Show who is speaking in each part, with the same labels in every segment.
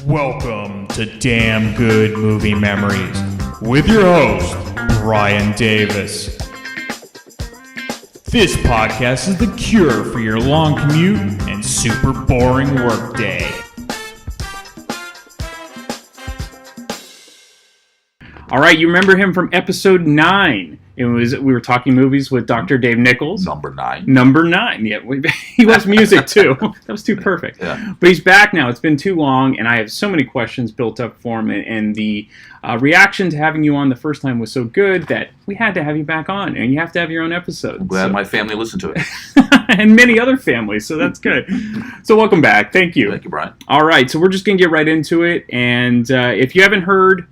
Speaker 1: Welcome to Damn Good Movie Memories with your host, Brian Davis. This podcast is the cure for your long commute and super boring workday. All right, you remember him from episode 9. We were talking movies with Dr. Dave Nichols.
Speaker 2: Number 9.
Speaker 1: Yeah, he loves music too. That was too perfect.
Speaker 2: Yeah.
Speaker 1: But he's back now. It's been too long, and I have so many questions built up for him. And the reaction to having you on the first time was so good that we had to have you back on, and you have to have your own episode.
Speaker 2: I'm glad my family listened to it.
Speaker 1: And many other families, so that's good. So welcome back. Thank you.
Speaker 2: Thank you, Brian.
Speaker 1: All right, so we're just going to get right into it. And if you haven't heard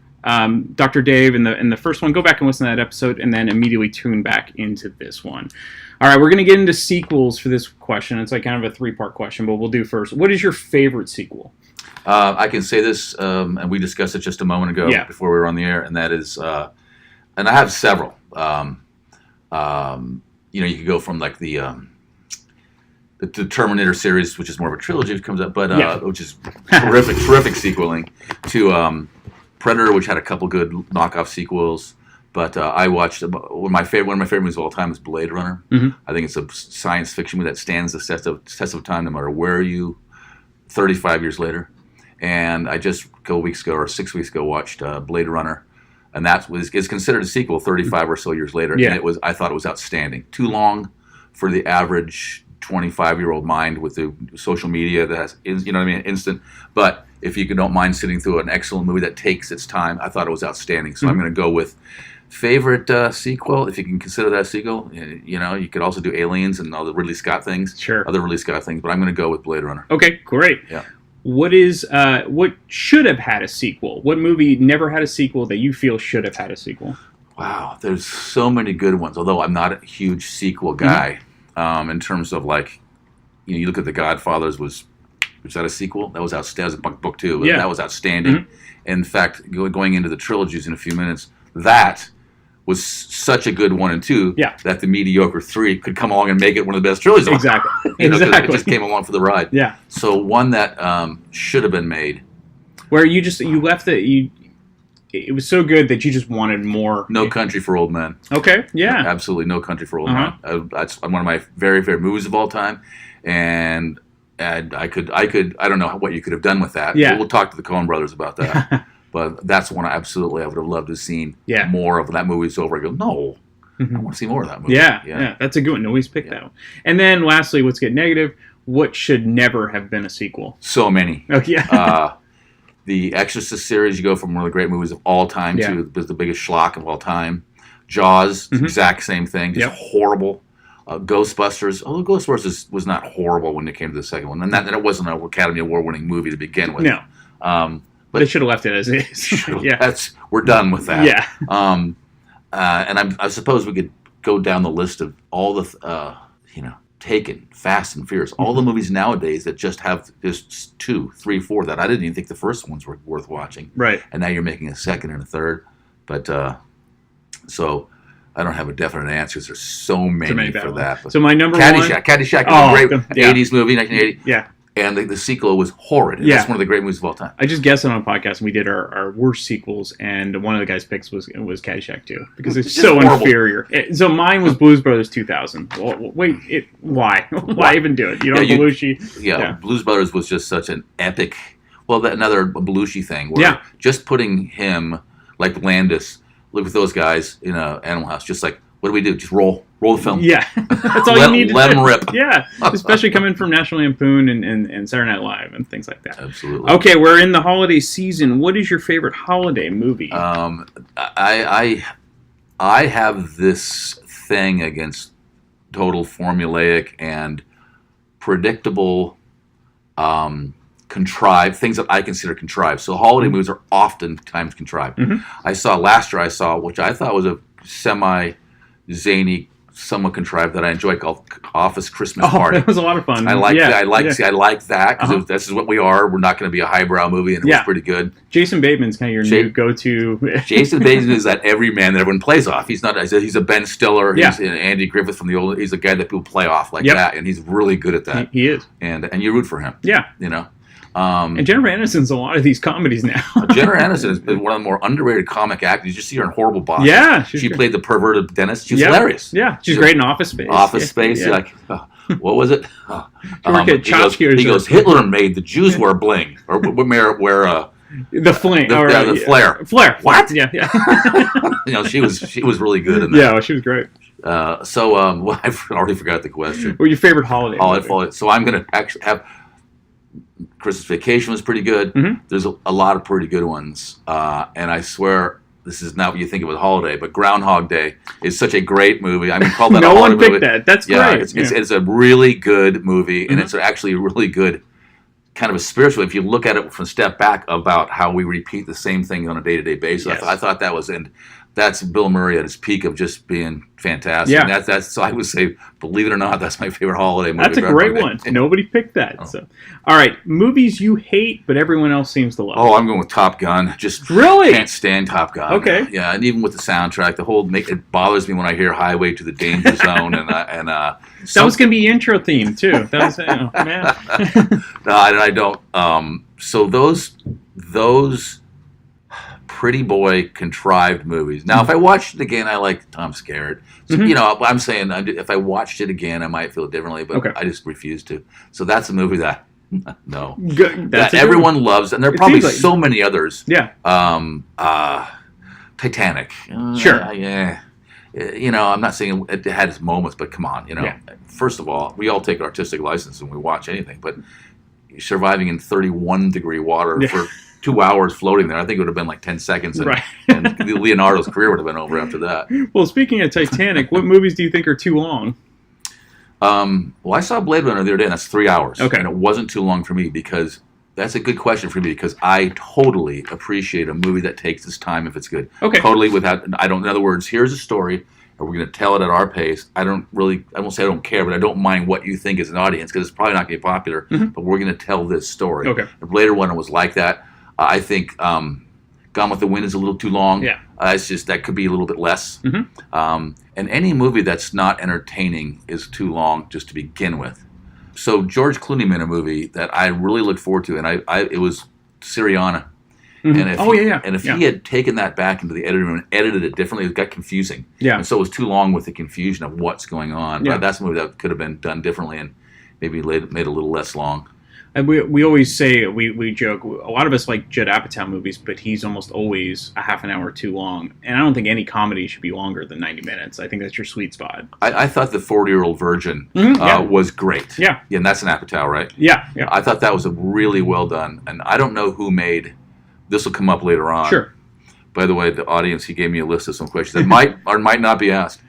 Speaker 1: Dr. Dave in the first one, go back and listen to that episode and then immediately tune back into this one. All right, we're going to get into sequels for this question. It's like kind of a 3-part question, but we'll do first. What is your favorite sequel?
Speaker 2: I can say this, and we discussed it just a moment ago before we were on the air, and that is, and I have several. You could go from like the Terminator series, which is more of a trilogy, which comes up, but which is terrific sequeling to Predator, which had a couple good knockoff sequels, but I watched one of my favorite movies of all time is Blade Runner. Mm-hmm. I think it's a science fiction movie that stands the test of time, no matter where you 35 years later. And I just a couple weeks ago or 6 weeks ago watched Blade Runner, and it's considered a sequel 35 or so years later.
Speaker 1: Yeah.
Speaker 2: And I thought it was outstanding. Too long for the average 25-year-old mind with the social media that has, instant. But if you don't mind sitting through an excellent movie that takes its time, I thought it was outstanding. So I'm going to go with favorite sequel, if you can consider that a sequel. You could also do Aliens and all the Ridley Scott things.
Speaker 1: Sure.
Speaker 2: Other Ridley Scott things, but I'm going to go with Blade Runner.
Speaker 1: Okay, great.
Speaker 2: Yeah.
Speaker 1: What should have had a sequel? What movie never had a sequel that you feel should have had a sequel?
Speaker 2: Wow, there's so many good ones, although I'm not a huge sequel guy. Mm-hmm. In terms of you look at The Godfathers, was that a sequel? That was outstanding. That was a book too.
Speaker 1: Yeah.
Speaker 2: That was outstanding. Mm-hmm. In fact, going into the trilogies in a few minutes, that was such a good 1 and 2 that the mediocre 3 could come along and make it one of the best trilogies.
Speaker 1: Exactly.
Speaker 2: It just came along for the ride.
Speaker 1: Yeah.
Speaker 2: So one that should have been made. Where
Speaker 1: you left it. It was so good that you just wanted more.
Speaker 2: No Country for Old Men.
Speaker 1: Okay. Yeah.
Speaker 2: Absolutely, No Country for Old Men. That's one of my very favorite movies of all time, and I don't know what you could have done with that.
Speaker 1: Yeah.
Speaker 2: We'll talk to the Coen brothers about that. But that's one I would have loved to have seen more of. That movie's over. I go, no, I want to see more of that movie.
Speaker 1: Yeah. That's a good one. Always pick that one. And then lastly, let's get negative. What should never have been a sequel?
Speaker 2: So many.
Speaker 1: Okay. Yeah.
Speaker 2: The Exorcist series, you go from one of the great movies of all time to the biggest schlock of all time. Jaws, exact same thing, just horrible. Ghostbusters, although Ghostbusters was not horrible when it came to the second one, and that it wasn't an Academy Award-winning movie to begin with.
Speaker 1: No, but they should have left it as is.
Speaker 2: We're done with that.
Speaker 1: Yeah.
Speaker 2: And I suppose we could go down the list of all the Taken, Fast and Furious, all the movies nowadays that just have just 2, 3, 4 that I didn't even think the first ones were worth watching.
Speaker 1: Right.
Speaker 2: And now you're making a second and a third. But so I don't have a definite answer. There's so many for that. But
Speaker 1: so my number
Speaker 2: Caddyshack is a great 80s movie, 1980.
Speaker 1: Yeah.
Speaker 2: And the sequel was horrid. And that's one of the great movies of all time.
Speaker 1: I just guessed it on a podcast, and we did our worst sequels, and one of the guys' picks was Caddyshack 2, because it's so horrible. Inferior. So mine was Blues Brothers 2000. Well, wait, why? Why even do it? You don't have Belushi.
Speaker 2: Yeah, Blues Brothers was just such an epic, another Belushi thing, where just putting him, like Landis, live with those guys in Animal House, just like, what do we do? Just roll the film.
Speaker 1: Yeah, that's all you need to do.
Speaker 2: Let them rip.
Speaker 1: Yeah, especially coming from National Lampoon and Saturday Night Live and things like that.
Speaker 2: Absolutely.
Speaker 1: Okay, we're in the holiday season. What is your favorite holiday movie?
Speaker 2: I have this thing against total formulaic and predictable, contrived things that I consider contrived. So holiday movies are oftentimes contrived. Last year I saw, which I thought was a semi-zany, somewhat contrived, that I enjoyed, called Office Christmas Party.
Speaker 1: That was a lot of fun.
Speaker 2: I like that because this is what we are. We're not going to be a highbrow movie, and it was pretty good.
Speaker 1: Jason Bateman's kind of your new go-to.
Speaker 2: Jason Bateman is that everyman that everyone plays off. He's not. He's a Ben Stiller. He's an Andy Griffith from the He's a guy that people play off like that, and he's really good at that.
Speaker 1: He is,
Speaker 2: and you root for him.
Speaker 1: Yeah, And Jennifer Aniston's in a lot of these comedies now.
Speaker 2: Jennifer Aniston is one of the more underrated comic actors. You just see her in Horrible Bosses.
Speaker 1: Yeah.
Speaker 2: She played the perverted dentist. She was hilarious.
Speaker 1: Yeah. She's great in Office Space.
Speaker 2: Office Space. Yeah. Like, what was it?
Speaker 1: He
Speaker 2: goes, Hitler made the Jews wear bling. Or wear
Speaker 1: the fling.
Speaker 2: The flare.
Speaker 1: Flare.
Speaker 2: What?
Speaker 1: Yeah.
Speaker 2: She was really good in that.
Speaker 1: Yeah, she was great.
Speaker 2: Well, I've already forgot the question.
Speaker 1: What your favorite holiday movie?
Speaker 2: So I'm going to actually have Christmas Vacation was pretty good.
Speaker 1: Mm-hmm.
Speaker 2: There's a lot of pretty good ones. And I swear, this is not what you think of as a holiday, but Groundhog Day is such a great movie. I mean, call that a holiday movie.
Speaker 1: No one picked that. That's great.
Speaker 2: It's a really good movie, and
Speaker 1: mm-hmm.
Speaker 2: it's actually a really good kind of a spiritual, if you look at it from a step back about how we repeat the same thing on a day-to-day basis.
Speaker 1: Yes.
Speaker 2: I thought that was, and that's Bill Murray at his peak of just being fantastic.
Speaker 1: Yeah.
Speaker 2: That's so I would say, believe it or not, that's my favorite holiday movie.
Speaker 1: That's a great one. Nobody picked that. Oh. So, all right, movies you hate, but everyone else seems to love.
Speaker 2: Oh, I'm going with Top Gun. Just
Speaker 1: really
Speaker 2: can't stand Top Gun.
Speaker 1: Okay.
Speaker 2: Yeah, and even with the soundtrack, it bothers me when I hear Highway to the Danger Zone
Speaker 1: that was going to be your intro theme too. That was man.
Speaker 2: No, I don't. So those pretty boy contrived movies. Now, if I watched it again, I like Tom Skerritt. So,
Speaker 1: mm-hmm.
Speaker 2: I'm saying if I watched it again, I might feel differently, but I just refuse to. So that's a movie that no, that everyone loves, and there are probably so many others.
Speaker 1: Yeah.
Speaker 2: Titanic.
Speaker 1: Sure.
Speaker 2: Yeah. I'm not saying it had its moments, but come on,
Speaker 1: Yeah.
Speaker 2: First of all, we all take artistic license when we watch anything, but surviving in 31-degree water for 2 hours floating there, I think it would have been like 10 seconds, and Leonardo's career would have been over after that.
Speaker 1: Well, speaking of Titanic, what movies do you think are too long?
Speaker 2: Well, I saw Blade Runner the other day, and that's 3 hours.
Speaker 1: Okay.
Speaker 2: And it wasn't too long for me because that's a good question for me because I totally appreciate a movie that takes its time if it's good.
Speaker 1: Okay.
Speaker 2: Totally in other words, here's a story, and we're going to tell it at our pace. I won't say I don't care, but I don't mind what you think as an audience because it's probably not going to be popular,
Speaker 1: mm-hmm.
Speaker 2: but we're going to tell this story.
Speaker 1: Okay.
Speaker 2: The Blade Runner was like that. I think Gone with the Wind is a little too long.
Speaker 1: Yeah.
Speaker 2: It's just that could be a little bit less.
Speaker 1: Mm-hmm.
Speaker 2: And any movie that's not entertaining is too long just to begin with. So George Clooney made a movie that I really looked forward to, and it was Syriana.
Speaker 1: Mm-hmm.
Speaker 2: And if he had taken that back into the editing room and edited it differently, it got confusing.
Speaker 1: Yeah.
Speaker 2: And so it was too long with the confusion of what's going on.
Speaker 1: Yeah.
Speaker 2: But that's a movie that could have been done differently and maybe made a little less long.
Speaker 1: And we always say, we joke, a lot of us like Judd Apatow movies, but he's almost always a half an hour too long. And I don't think any comedy should be longer than 90 minutes. I think that's your sweet spot.
Speaker 2: I thought The 40-Year-Old Virgin was great.
Speaker 1: Yeah.
Speaker 2: Yeah, and that's an Apatow, right?
Speaker 1: Yeah.
Speaker 2: I thought that was a really well done. And I don't know who made, this will come up later on.
Speaker 1: Sure.
Speaker 2: By the way, the audience, he gave me a list of some questions that might or might not be asked.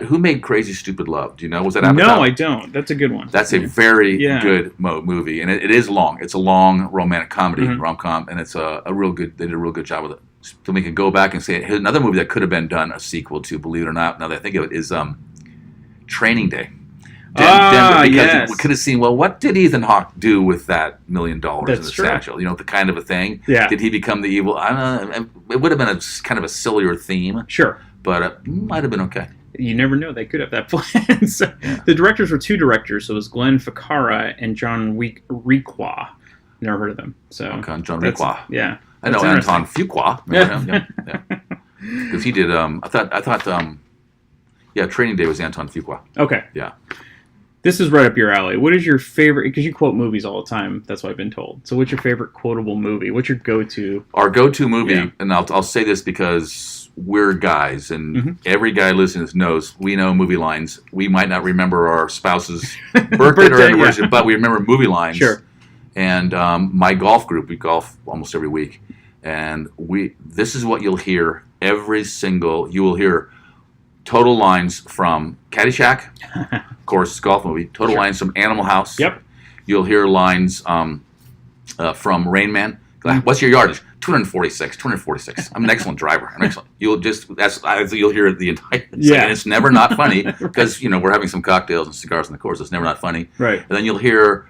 Speaker 2: Who made Crazy Stupid Love? Do you know? Was that Apatow?
Speaker 1: No, I don't. That's a good one.
Speaker 2: That's a very good movie, and it is long. It's a long romantic comedy,
Speaker 1: mm-hmm.
Speaker 2: rom-com, and it's a real good. They did a real good job with it. So we can go back and say another movie that could have been done a sequel to. Believe it or not, now that I think of it, is Training Day. Denver, because we could have seen, well, what did Ethan Hawke do with that $1 million in the satchel? The kind of a thing.
Speaker 1: Yeah.
Speaker 2: Did he become the evil? I don't know. It would have been kind of a sillier theme.
Speaker 1: Sure.
Speaker 2: But it might have been okay.
Speaker 1: You never know. They could have that plan. So the directors were two directors. So it was Glenn Ficarra and John Requa. Never heard of them. So
Speaker 2: John Requa.
Speaker 1: Yeah.
Speaker 2: I know Anton Fuqua. Yeah. Because he did. I thought. Training Day was Anton Fuqua.
Speaker 1: Okay.
Speaker 2: Yeah.
Speaker 1: This is right up your alley. What is your favorite? Because you quote movies all the time. That's what I've been told. So what's your favorite quotable movie? What's your go-to?
Speaker 2: Our go-to movie, and I'll say this because we're guys, and
Speaker 1: mm-hmm.
Speaker 2: every guy listening knows we know movie lines. We might not remember our spouse's birthday or anniversary, but we remember movie lines.
Speaker 1: Sure.
Speaker 2: And my golf group, we golf almost every week, and this is what you'll hear you will hear total lines from Caddyshack, of course, golf movie. Total lines from Animal House.
Speaker 1: Yep.
Speaker 2: You'll hear lines from Rain Man. What's your yardage? 246. I'm an excellent driver. You'll hear it the entire thing. And it's never not funny because we're having some cocktails and cigars on the course. It's never not funny.
Speaker 1: Right.
Speaker 2: And then you'll hear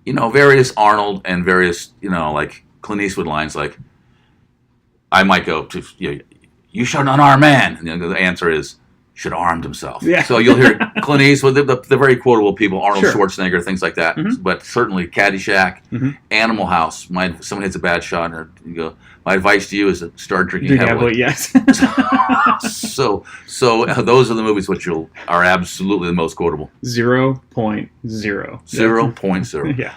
Speaker 2: various Arnold and various like Clint Eastwood lines like I might go to you showed on our man, and the answer is should have armed himself.
Speaker 1: Yeah.
Speaker 2: So you'll hear Clint Eastwood, the very quotable people, Arnold
Speaker 1: Sure.
Speaker 2: Schwarzenegger, things like that.
Speaker 1: Mhm.
Speaker 2: But certainly Caddyshack, Animal House. Someone hits a bad shot, and you go, my advice to you is to start drinking heavily.
Speaker 1: Yes.
Speaker 2: So those are the movies which are absolutely the most quotable.
Speaker 1: 0.0.
Speaker 2: 0.0.
Speaker 1: Yeah.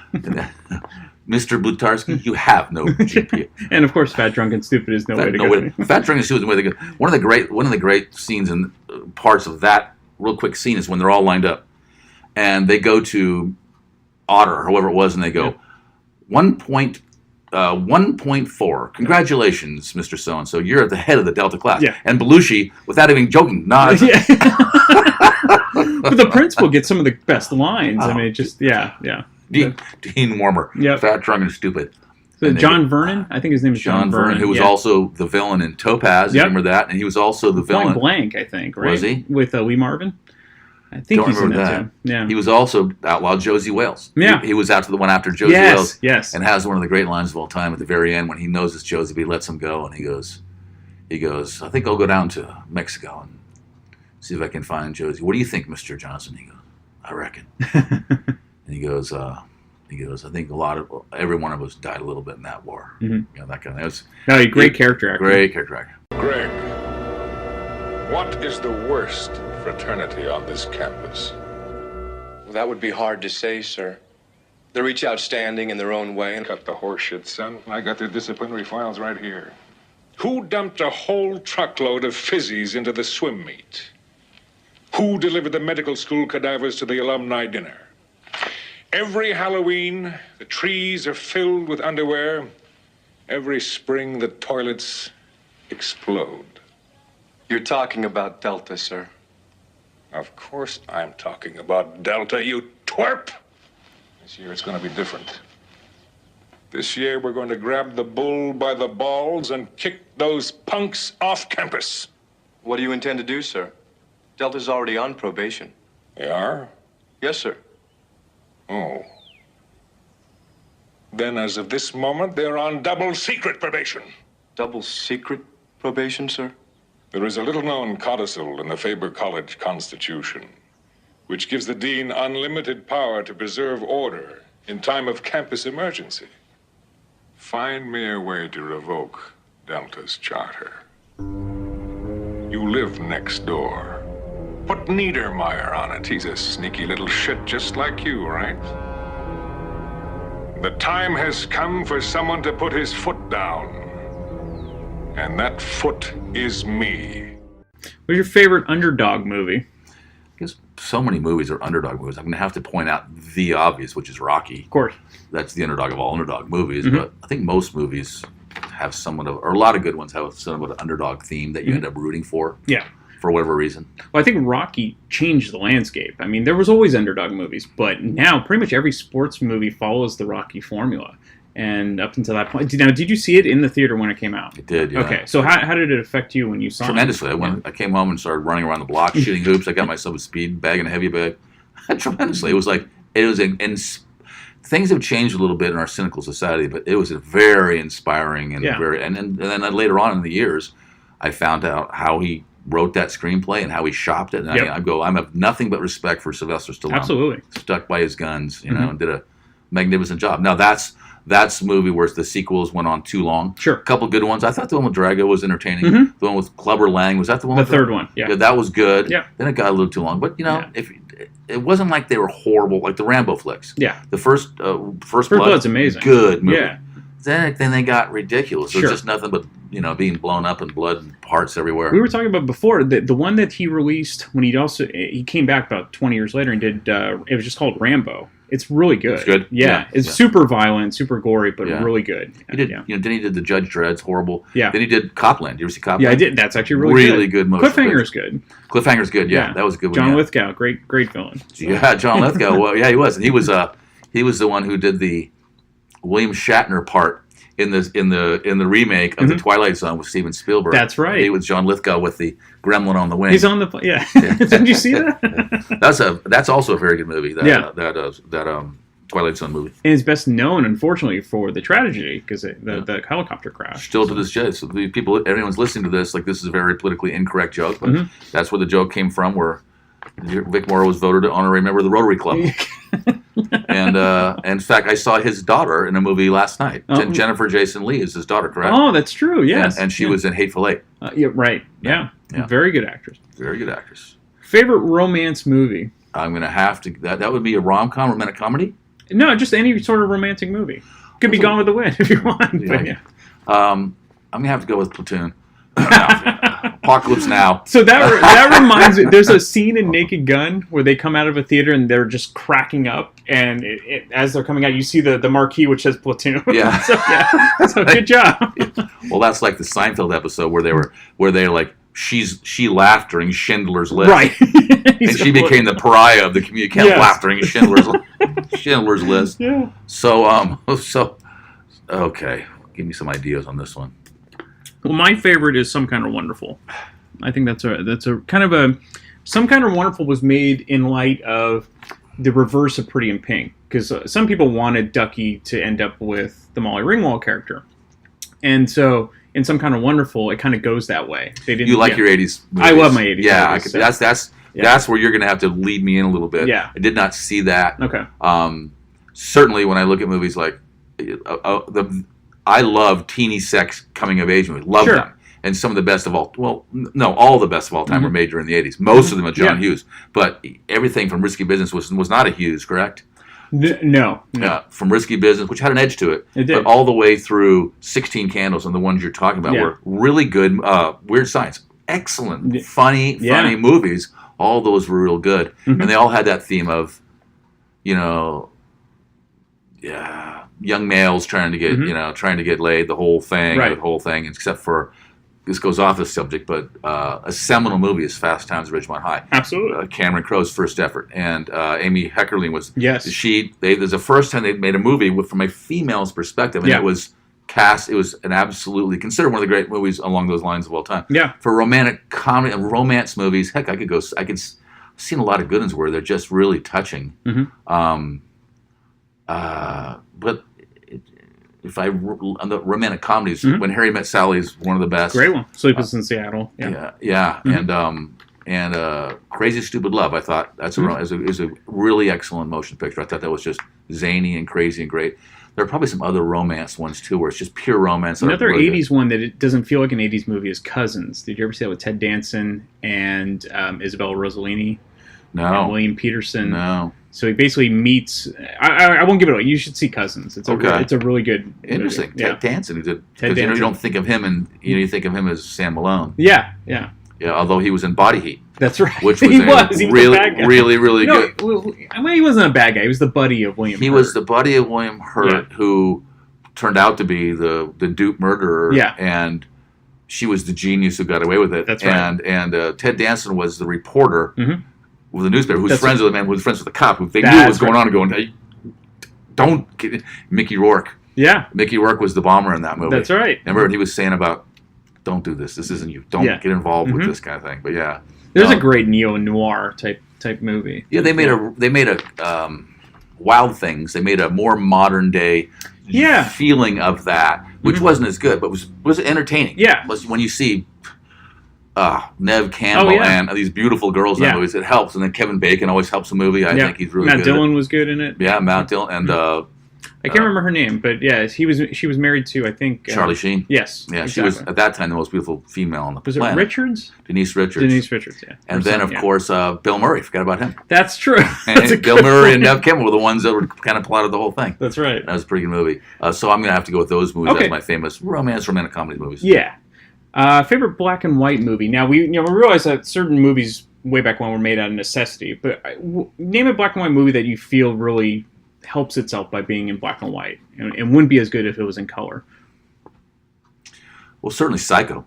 Speaker 2: Mr. Blutarsky, you have no GPA.
Speaker 1: And of course, Fat, Drunk, and Stupid is no way to go.
Speaker 2: Fat, Drunk, and Stupid is the way to go. One of the great scenes and parts of that real quick scene is when they're all lined up, and they go to Otter, or whoever it was, and they go 1.4. Congratulations, Mr. So and So. You're at the head of the Delta class.
Speaker 1: Yeah.
Speaker 2: And Belushi, without even joking, nods.
Speaker 1: Yeah. But the principal gets some of the best lines. I mean, just yeah.
Speaker 2: Dean Warmer.
Speaker 1: Yep.
Speaker 2: Fat, Drunk, and Stupid.
Speaker 1: So John Vernon, I think his name is John Vernon,
Speaker 2: who was also the villain in Topaz.
Speaker 1: Yep.
Speaker 2: Remember that? And he was also the villain.
Speaker 1: Blank, I think, right?
Speaker 2: Was he?
Speaker 1: With Lee Marvin? I think
Speaker 2: Don't
Speaker 1: he's in
Speaker 2: remember
Speaker 1: that
Speaker 2: that.
Speaker 1: too. Yeah.
Speaker 2: He was also Outlaw Josie Wales.
Speaker 1: Yeah.
Speaker 2: He was after the one after Josie Wales.
Speaker 1: Yes.
Speaker 2: And has one of the great lines of all time at the very end when he knows it's Josie, but he lets him go, and he goes, I think I'll go down to Mexico and see if I can find Josie. What do you think, Mr. Johnson? He goes, I reckon. And he goes, I think every one of us died a little bit in that war.
Speaker 1: Mm-hmm.
Speaker 2: That kind of.
Speaker 1: Great character actor.
Speaker 2: Great character actor.
Speaker 3: Greg, what is the worst fraternity on this campus?
Speaker 4: Well, that would be hard to say, sir. They're each outstanding in their own way.
Speaker 3: Cut the horseshit, son. I got their disciplinary files right here. Who dumped a whole truckload of fizzies into the swim meet? Who delivered the medical school cadavers to the alumni dinner? Every Halloween, the trees are filled with underwear. Every spring, the toilets explode.
Speaker 4: You're talking about Delta, sir.
Speaker 3: Of course I'm talking about Delta, you twerp! This year it's going to be different. This year we're going to grab the bull by the balls and kick those punks off campus.
Speaker 4: What do you intend to do, sir? Delta's already on probation.
Speaker 3: They are?
Speaker 4: Yes, sir.
Speaker 3: Oh. Then as of this moment, they're on double secret probation.
Speaker 4: Double secret probation, sir?
Speaker 3: There is a little-known codicil in the Faber College Constitution, which gives the dean unlimited power to preserve order in time of campus emergency. Find me a way to revoke Delta's charter. You live next door. Put Niedermeyer on it. He's a sneaky little shit just like you, right? The time has come for someone to put his foot down. And that foot is me.
Speaker 1: What's your favorite underdog movie?
Speaker 2: I guess so many movies are underdog movies. I'm going to have to point out the obvious, which is Rocky.
Speaker 1: Of course.
Speaker 2: That's the underdog of all underdog movies.
Speaker 1: Mm-hmm.
Speaker 2: But I think most movies have somewhat of, or a lot of good ones have somewhat of an underdog theme that you end up rooting for.
Speaker 1: Yeah.
Speaker 2: For whatever reason.
Speaker 1: Well, I think Rocky changed the landscape. I mean, there was always underdog movies, but now pretty much every sports movie follows the Rocky formula. And up until that point, now, did you see it in the theater when it came out?
Speaker 2: It did, yeah.
Speaker 1: Okay, so how did it affect you when you saw
Speaker 2: Tremendously.
Speaker 1: it?
Speaker 2: I came home and started running around the block, shooting hoops. I got myself a speed bag and a heavy bag. Tremendously. Things have changed a little bit in our cynical society, but it was very inspiring and and then later on in the years, I found out how he wrote that screenplay and how he shopped it. And I have nothing but respect for Sylvester Stallone.
Speaker 1: Absolutely.
Speaker 2: Stuck by his guns, and did a magnificent job. Now that's a movie where the sequels went on too long.
Speaker 1: Sure.
Speaker 2: A couple good ones. I thought the one with Drago was entertaining. The one with Clubber Lang, was that the one?
Speaker 1: The third one, yeah.
Speaker 2: That was good.
Speaker 1: Yeah.
Speaker 2: Then it got a little too long. But, if it wasn't like they were horrible, like the Rambo flicks.
Speaker 1: Yeah.
Speaker 2: The First
Speaker 1: Blood's amazing.
Speaker 2: Good movie.
Speaker 1: Yeah.
Speaker 2: Then they got ridiculous. It was just nothing but, being blown up and blood and parts everywhere.
Speaker 1: We were talking about before, the one that he released when he came back about 20 years later and did, it was just called Rambo. It's really good.
Speaker 2: It's good?
Speaker 1: Yeah. It's super violent, super gory, but really good.
Speaker 2: He did, then he did the Judge Dredd's horrible.
Speaker 1: Yeah.
Speaker 2: Then he did Copland. You ever see Copland?
Speaker 1: Yeah, I did. That's actually really
Speaker 2: good movie.
Speaker 1: Cliffhanger's good.
Speaker 2: Cliffhanger's good, yeah. That was a good one.
Speaker 1: John Lithgow, great villain. So.
Speaker 2: Yeah, John Lithgow. Well, yeah, he was. And he was the one who did the William Shatner part in the remake of the Twilight Zone with Steven Spielberg.
Speaker 1: That's right.
Speaker 2: He was John Lithgow with the gremlin on the wing.
Speaker 1: He's on the Didn't you see that?
Speaker 2: That's also a very good movie. Twilight Zone movie.
Speaker 1: And it's best known, unfortunately, for the tragedy because the helicopter crash.
Speaker 2: Still to this day, so the people, everyone's listening to this, like this is a very politically incorrect joke, but that's where the joke came from. Where Vic Morrow was voted an honorary member of the Rotary Club, and in fact, I saw his daughter in a movie last night. Jennifer Jason Leigh is his daughter, correct?
Speaker 1: Oh, that's true. Yes,
Speaker 2: and she was in Hateful Eight.
Speaker 1: Yeah, right. Yeah. Very good actress.
Speaker 2: Very good actress.
Speaker 1: Favorite romance movie?
Speaker 2: I'm gonna have to. That would be a rom-com, romantic comedy.
Speaker 1: No, just any sort of romantic movie. Could be Gone with the Wind if you want.
Speaker 2: Yeah. I'm gonna have to go with Platoon. Apocalypse Now.
Speaker 1: So that reminds me. There's a scene in Naked Gun where they come out of a theater and they're just cracking up, and as they're coming out, you see the marquee which says Platoon.
Speaker 2: Yeah.
Speaker 1: So good job.
Speaker 2: Well, that's like the Seinfeld episode where they're like she laughed during Schindler's List,
Speaker 1: right?
Speaker 2: And she became the pariah of the community. Can't laugh during Schindler's List.
Speaker 1: Yeah.
Speaker 2: So okay, give me some ideas on this one.
Speaker 1: Well, my favorite is Some Kind of Wonderful. I think that's a kind of a Some Kind of Wonderful was made in light of the reverse of Pretty in Pink, because some people wanted Ducky to end up with the Molly Ringwald character, and so in Some Kind of Wonderful, it kind of goes that way. They didn't.
Speaker 2: You like your '80s movies.
Speaker 1: I love my '80s.
Speaker 2: Yeah,
Speaker 1: movies,
Speaker 2: that's where you're going to have to lead me in a little bit.
Speaker 1: Yeah.
Speaker 2: I did not see that.
Speaker 1: Okay.
Speaker 2: Certainly, when I look at movies like I love teeny sex coming of age movies. Love them. And some of the best of all, well, no, all the best of all time were made during the 80s. Most of them are John Hughes. But everything from Risky Business was not a Hughes, correct?
Speaker 1: No.
Speaker 2: From Risky Business, which had an edge to it.
Speaker 1: It did.
Speaker 2: But all the way through 16 Candles and the ones you're talking about were really good. Weird Science. Excellent, funny movies. All those were real good. And they all had that theme of, young males trying to get laid, the whole thing, except for, this goes off the subject, but a seminal movie is Fast Times at Ridgemont High.
Speaker 1: Absolutely.
Speaker 2: Cameron Crowe's first effort, and Amy Heckerling was.
Speaker 1: Yes.
Speaker 2: There's the first time they made a movie from a female's perspective, and it was cast. It was an absolutely considered one of the great movies along those lines of all time. Yeah. For romantic comedy and romance movies, heck, I've seen a lot of good ones where they're just really touching. But on the romantic comedies, When Harry Met Sally is one of the best.
Speaker 1: Great one. Sleepless in Seattle.
Speaker 2: Yeah. And Crazy Stupid Love. I thought is a really excellent motion picture. I thought that was just zany and crazy and great. There are probably some other romance ones too, where it's just pure romance.
Speaker 1: Another really 80s one that it doesn't feel like an 80s movie is Cousins. Did you ever see that with Ted Danson and Isabella Rossellini?
Speaker 2: No.
Speaker 1: And William Peterson.
Speaker 2: No.
Speaker 1: So he basically meets. I won't give it away. You should see Cousins. It's a really good.
Speaker 2: Interesting.
Speaker 1: Movie.
Speaker 2: Ted Danson. Because you don't think of him, and you think of him as Sam Malone.
Speaker 1: Yeah.
Speaker 2: Although he was in Body Heat.
Speaker 1: That's right.
Speaker 2: Which was really good.
Speaker 1: Well, he wasn't a bad guy. He was the buddy of William Hurt.
Speaker 2: He was the buddy of William Hurt, who turned out to be the dupe murderer.
Speaker 1: Yeah.
Speaker 2: And she was the genius who got away with it.
Speaker 1: That's right.
Speaker 2: And Ted Danson was the reporter. With the newspaper, who's friends with the man, who's friends with the cop, who they knew what was going on, and going, hey, don't get it. Mickey Rourke.
Speaker 1: Yeah.
Speaker 2: Mickey Rourke was the bomber in that movie.
Speaker 1: That's right.
Speaker 2: Remember what he was saying about, don't do this. This isn't you. Don't get involved with this kind of thing. But yeah.
Speaker 1: There's a great neo-noir type movie.
Speaker 2: Yeah, they made a Wild Things. They made a more modern day feeling of that, which wasn't as good, but was entertaining.
Speaker 1: Yeah.
Speaker 2: When you see Nev Campbell and these beautiful girls in that movies, it helps. And then Kevin Bacon always helps the movie. I think he's really good.
Speaker 1: Matt Dillon was good in it.
Speaker 2: Yeah, Matt Dillon. And
Speaker 1: I can't remember her name, but she was married to, I think...
Speaker 2: Charlie Sheen.
Speaker 1: Yes.
Speaker 2: Yeah, exactly. She was, at that time, the most beautiful female on the planet.
Speaker 1: Was it Richards?
Speaker 2: Denise Richards.
Speaker 1: Denise Richards, yeah.
Speaker 2: And then, of course, Bill Murray. Forgot about him.
Speaker 1: That's true.
Speaker 2: Bill Murray and Nev Campbell were the ones that were kind of plotted the whole thing.
Speaker 1: That's right.
Speaker 2: That was a pretty good movie. So I'm going to have to go with those movies as my famous romantic comedy movies.
Speaker 1: Yeah. Favorite black and white movie. Now, we realize that certain movies way back when were made out of necessity, but name a black and white movie that you feel really helps itself by being in black and white and wouldn't be as good if it was in color.
Speaker 2: Well, certainly Psycho.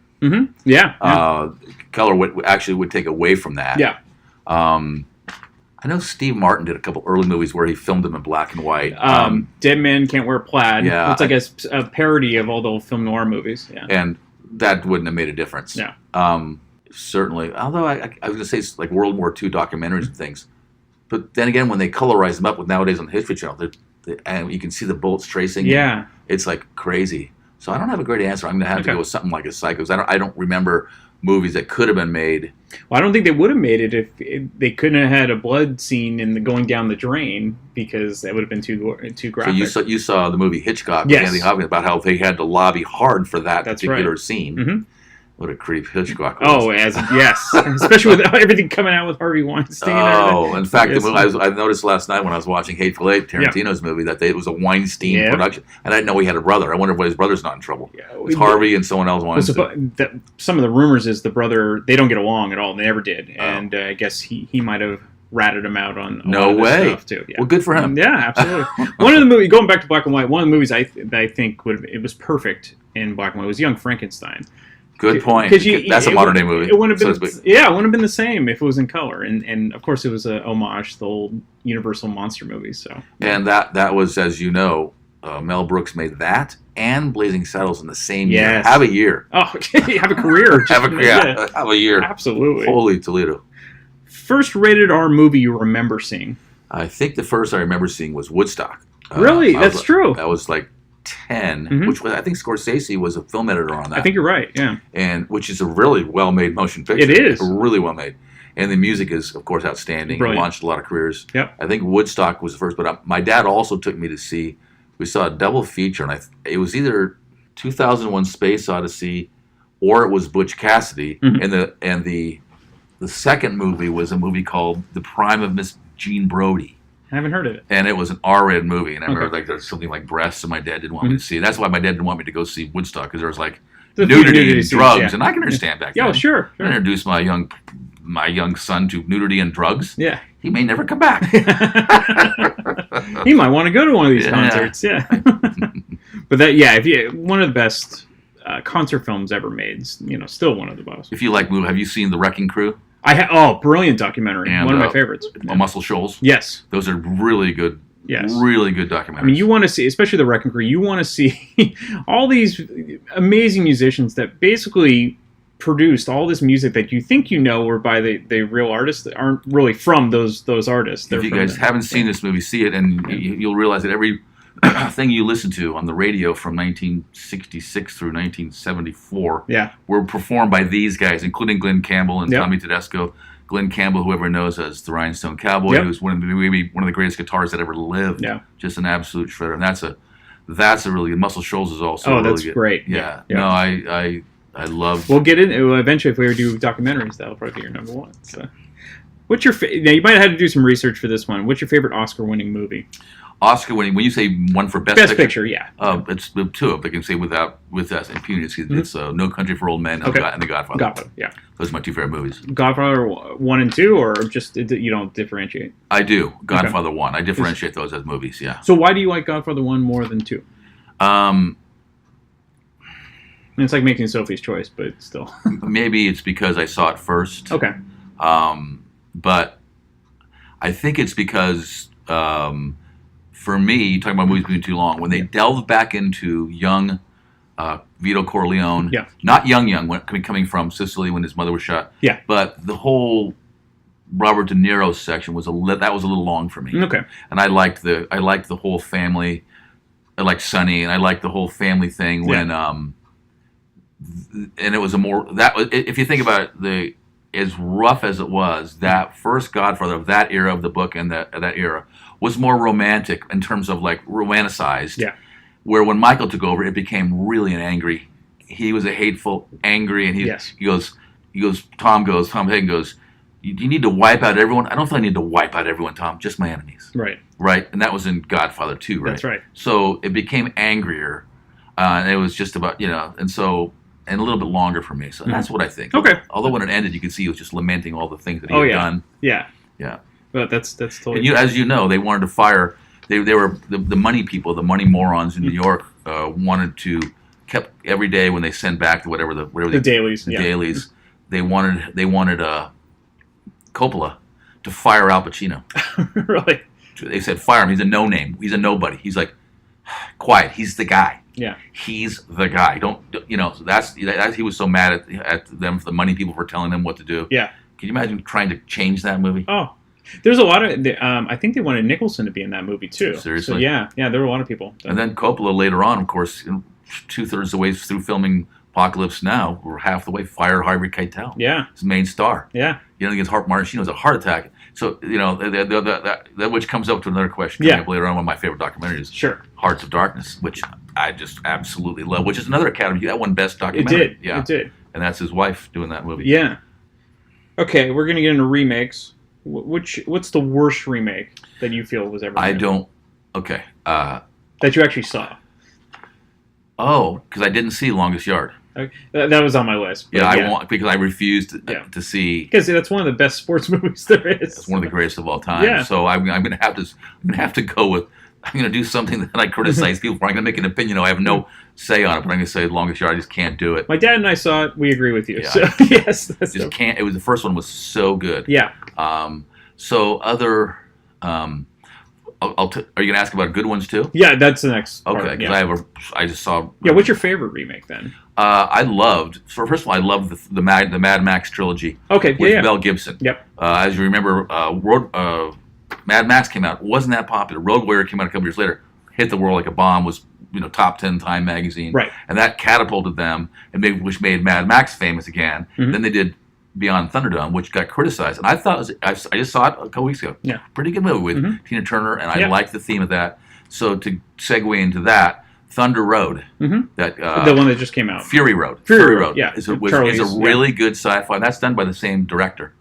Speaker 1: Yeah.
Speaker 2: Color would take away from that.
Speaker 1: Yeah.
Speaker 2: I know Steve Martin did a couple early movies where he filmed them in black and white.
Speaker 1: Dead Man Can't Wear Plaid.
Speaker 2: Yeah.
Speaker 1: It's like a parody of all the old film noir movies. Yeah.
Speaker 2: And that wouldn't have made a difference.
Speaker 1: Yeah.
Speaker 2: Certainly. Although I was going to say like World War II documentaries and things. But then again, when they colorize them up with nowadays on the History Channel, and you can see the bullets tracing.
Speaker 1: Yeah.
Speaker 2: It's like crazy. So I don't have a great answer. I'm going to have to go with something like a Psycho. I don't remember movies that could have been made.
Speaker 1: Well, I don't think they would have made it if they couldn't have had a blood scene in the going down the drain, because that would have been too graphic.
Speaker 2: So you saw the movie Hitchcock with
Speaker 1: Yes.
Speaker 2: Anthony Hopkins about how they had to lobby hard for that
Speaker 1: That's
Speaker 2: particular
Speaker 1: right.
Speaker 2: scene.
Speaker 1: Mm-hmm.
Speaker 2: What a creep Hitchcock was.
Speaker 1: Oh, yes, especially with everything coming out with Harvey Weinstein.
Speaker 2: Oh, in fact,
Speaker 1: Yes.
Speaker 2: the movie, I noticed last night when I was watching Hateful Eight, Tarantino's movie, that it was a Weinstein production, and I didn't know he had a brother. I wonder why his brother's not in trouble. Yeah, it's Harvey and someone else. Weinstein.
Speaker 1: Some of the rumors is the brother, they don't get along at all. They never did, and I guess he might have ratted him out on
Speaker 2: no way
Speaker 1: stuff too. Yeah.
Speaker 2: Well, good for him.
Speaker 1: Yeah, absolutely. One of the movies, going back to black and white, one of the movies I think it was perfect in black and white was Young Frankenstein.
Speaker 2: Good point. That's a modern day movie.
Speaker 1: It wouldn't have been, it wouldn't have been the same if it was in color, and of course it was a homage to the old Universal monster movies. So,
Speaker 2: and that was, as you know, Mel Brooks made that and Blazing Saddles in the same year. Have a year.
Speaker 1: Oh, have a career.
Speaker 2: have a year.
Speaker 1: Absolutely.
Speaker 2: Holy Toledo.
Speaker 1: First rated R movie you remember seeing?
Speaker 2: I think the first I remember seeing was Woodstock.
Speaker 1: Really? That's true.
Speaker 2: That was like 10, which was, I think Scorsese was a film editor on that.
Speaker 1: I think you're right, yeah.
Speaker 2: And which is a really well-made motion picture.
Speaker 1: It is.
Speaker 2: Really well-made. And the music is, of course, outstanding.
Speaker 1: Brilliant.
Speaker 2: It launched a lot of careers.
Speaker 1: Yep.
Speaker 2: I think Woodstock was the first, but my dad also took me to see, we saw a double feature, and it was either 2001 Space Odyssey or it was Butch Cassidy, and the second movie was a movie called The Prime of Miss Jean Brodie.
Speaker 1: I haven't heard of it.
Speaker 2: And it was an R-rated movie, and I remember like there was something like breasts, and my dad didn't want me to see it. That's why my dad didn't want me to go see Woodstock, because there was like nudity and drugs, and I can understand back then.
Speaker 1: Yeah, sure.
Speaker 2: I introduced my young son to nudity and drugs.
Speaker 1: Yeah.
Speaker 2: He may never come back.
Speaker 1: He might want to go to one of these concerts, yeah. But one of the best concert films ever made. Still one of the best.
Speaker 2: If you like movie, have you seen The Wrecking Crew?
Speaker 1: Brilliant documentary.
Speaker 2: And,
Speaker 1: one of my favorites.
Speaker 2: Muscle Shoals?
Speaker 1: Yes.
Speaker 2: Those are really good.
Speaker 1: Yes.
Speaker 2: Really good documentaries.
Speaker 1: I mean, you want to see, especially The Wrecking Crew, you want to see all these amazing musicians that basically produced all this music that you think were by the real artists that aren't really from those artists.
Speaker 2: If you guys haven't seen this movie, see it, and you'll realize that every thing you listen to on the radio from 1966 through 1974 were performed by these guys, including Glenn Campbell and Tommy Tedesco. Glenn Campbell, whoever knows as the Rhinestone Cowboy, who's maybe one of the greatest guitarists that ever lived. Yeah. Just an absolute shredder. And that's a really good. Muscle Shoals is also really
Speaker 1: that's
Speaker 2: good.
Speaker 1: Great.
Speaker 2: Yeah. No, I love.
Speaker 1: We'll get in. Eventually, if we ever do documentaries, that'll probably be your number one. So, what's your now? You might have had to do some research for this one. What's your favorite Oscar-winning movie?
Speaker 2: Oscar-winning. When you say one for Best
Speaker 1: Picture, yeah.
Speaker 2: It's two of them. I can say with impunity. It's No Country for Old Men and The Godfather.
Speaker 1: Godfather, yeah.
Speaker 2: Those are my two favorite movies.
Speaker 1: Godfather 1 and 2, or just you don't differentiate?
Speaker 2: I do. Godfather 1. I differentiate those as movies. Yeah.
Speaker 1: So why do you like Godfather 1 more than 2? It's like making Sophie's Choice, but still.
Speaker 2: Maybe it's because I saw it first.
Speaker 1: Okay.
Speaker 2: But I think it's because, for me, talking about movies being too long, when they delve back into young Vito Corleone, not young, coming from Sicily when his mother was shot, but the whole Robert De Niro section was a little long for me.
Speaker 1: Okay.
Speaker 2: And I liked the whole family. I liked Sonny, and I liked the whole family thing when. And it was if you think about it, as rough as it was, that first Godfather of that era of the book and that era was more romantic in terms of like romanticized. Yeah. Where when Michael took over, it became really angry. He was a hateful, angry, and Tom Hagen goes, you need to wipe out everyone? I don't feel I need to wipe out everyone, Tom, just my enemies. Right. Right? And that was in Godfather 2, right? That's right. So it became angrier, and it was just about, and a little bit longer for me. So that's what I think. Okay. Although when it ended, you could see he was just lamenting all the things that he had done. Yeah. Yeah. But that's totally. And as you know, they wanted to fire. They were the money people, the money morons in New York kept every day when they send back the dailies. The dailies. They wanted Coppola to fire Al Pacino. Really? They said fire him. He's a no name. He's a nobody. He's like, quiet. He's the guy. Yeah, he's the guy. He was so mad at them, the money people, for telling them what to do. Yeah, can you imagine trying to change that movie?
Speaker 1: Oh, There's a lot of. I think they wanted Nicholson to be in that movie too.
Speaker 2: Seriously?
Speaker 1: So, yeah, there were a lot of people.
Speaker 2: And then Coppola later on, of course, 2/3 the way through filming Apocalypse Now, we're half the way, fired Harvey Keitel.
Speaker 1: Yeah.
Speaker 2: His main star.
Speaker 1: Yeah.
Speaker 2: You know, against Martin Sheen was a heart attack. So, you know, that which comes up to another question coming up later on, one of my favorite documentaries.
Speaker 1: Sure.
Speaker 2: Hearts of Darkness, which I just absolutely love, which is another Academy. That won Best Documentary.
Speaker 1: It did.
Speaker 2: Yeah.
Speaker 1: It did.
Speaker 2: And that's his wife doing that movie.
Speaker 1: Yeah. Okay, we're going to get into remakes. What's the worst remake that you feel was ever made?
Speaker 2: Okay.
Speaker 1: That you actually saw?
Speaker 2: Because I didn't see Longest Yard.
Speaker 1: Okay. That was on my list.
Speaker 2: Yeah, because I refused to see.
Speaker 1: Because that's one of the best sports movies there is.
Speaker 2: It's one of the greatest of all time.
Speaker 1: Yeah.
Speaker 2: So I'm going to have to go with. I'm going to do something that I criticize people for. I'm going to make an opinion. I have no say on it, but I'm going to say Longest Yard. I just can't do it.
Speaker 1: My dad and I saw it. We agree with you.
Speaker 2: Yeah.
Speaker 1: So yes, that's
Speaker 2: just can't. It was the first one was so good.
Speaker 1: Yeah.
Speaker 2: So other. Are you going to ask about good ones too?
Speaker 1: Yeah, that's the next.
Speaker 2: Okay, because I just saw.
Speaker 1: Yeah, what's your favorite remake then?
Speaker 2: I loved. So first of all, I loved the Mad Max trilogy.
Speaker 1: Okay,
Speaker 2: with Mel Gibson.
Speaker 1: Yep.
Speaker 2: As you remember, Mad Max came out. Wasn't that popular? Road Warrior came out a couple years later. Hit the world like a bomb. Was top 10 Time magazine.
Speaker 1: Right.
Speaker 2: And that catapulted them, which made Mad Max famous again.
Speaker 1: Mm-hmm.
Speaker 2: Then they did Beyond Thunderdome, which got criticized. And I thought I just saw it a couple weeks ago.
Speaker 1: Yeah.
Speaker 2: Pretty good movie with Tina Turner, and I liked the theme of that. So to segue into that, Thunder Road, that
Speaker 1: the one that just came out,
Speaker 2: Fury Road,
Speaker 1: yeah,
Speaker 2: is a really good sci-fi. That's done by the same director.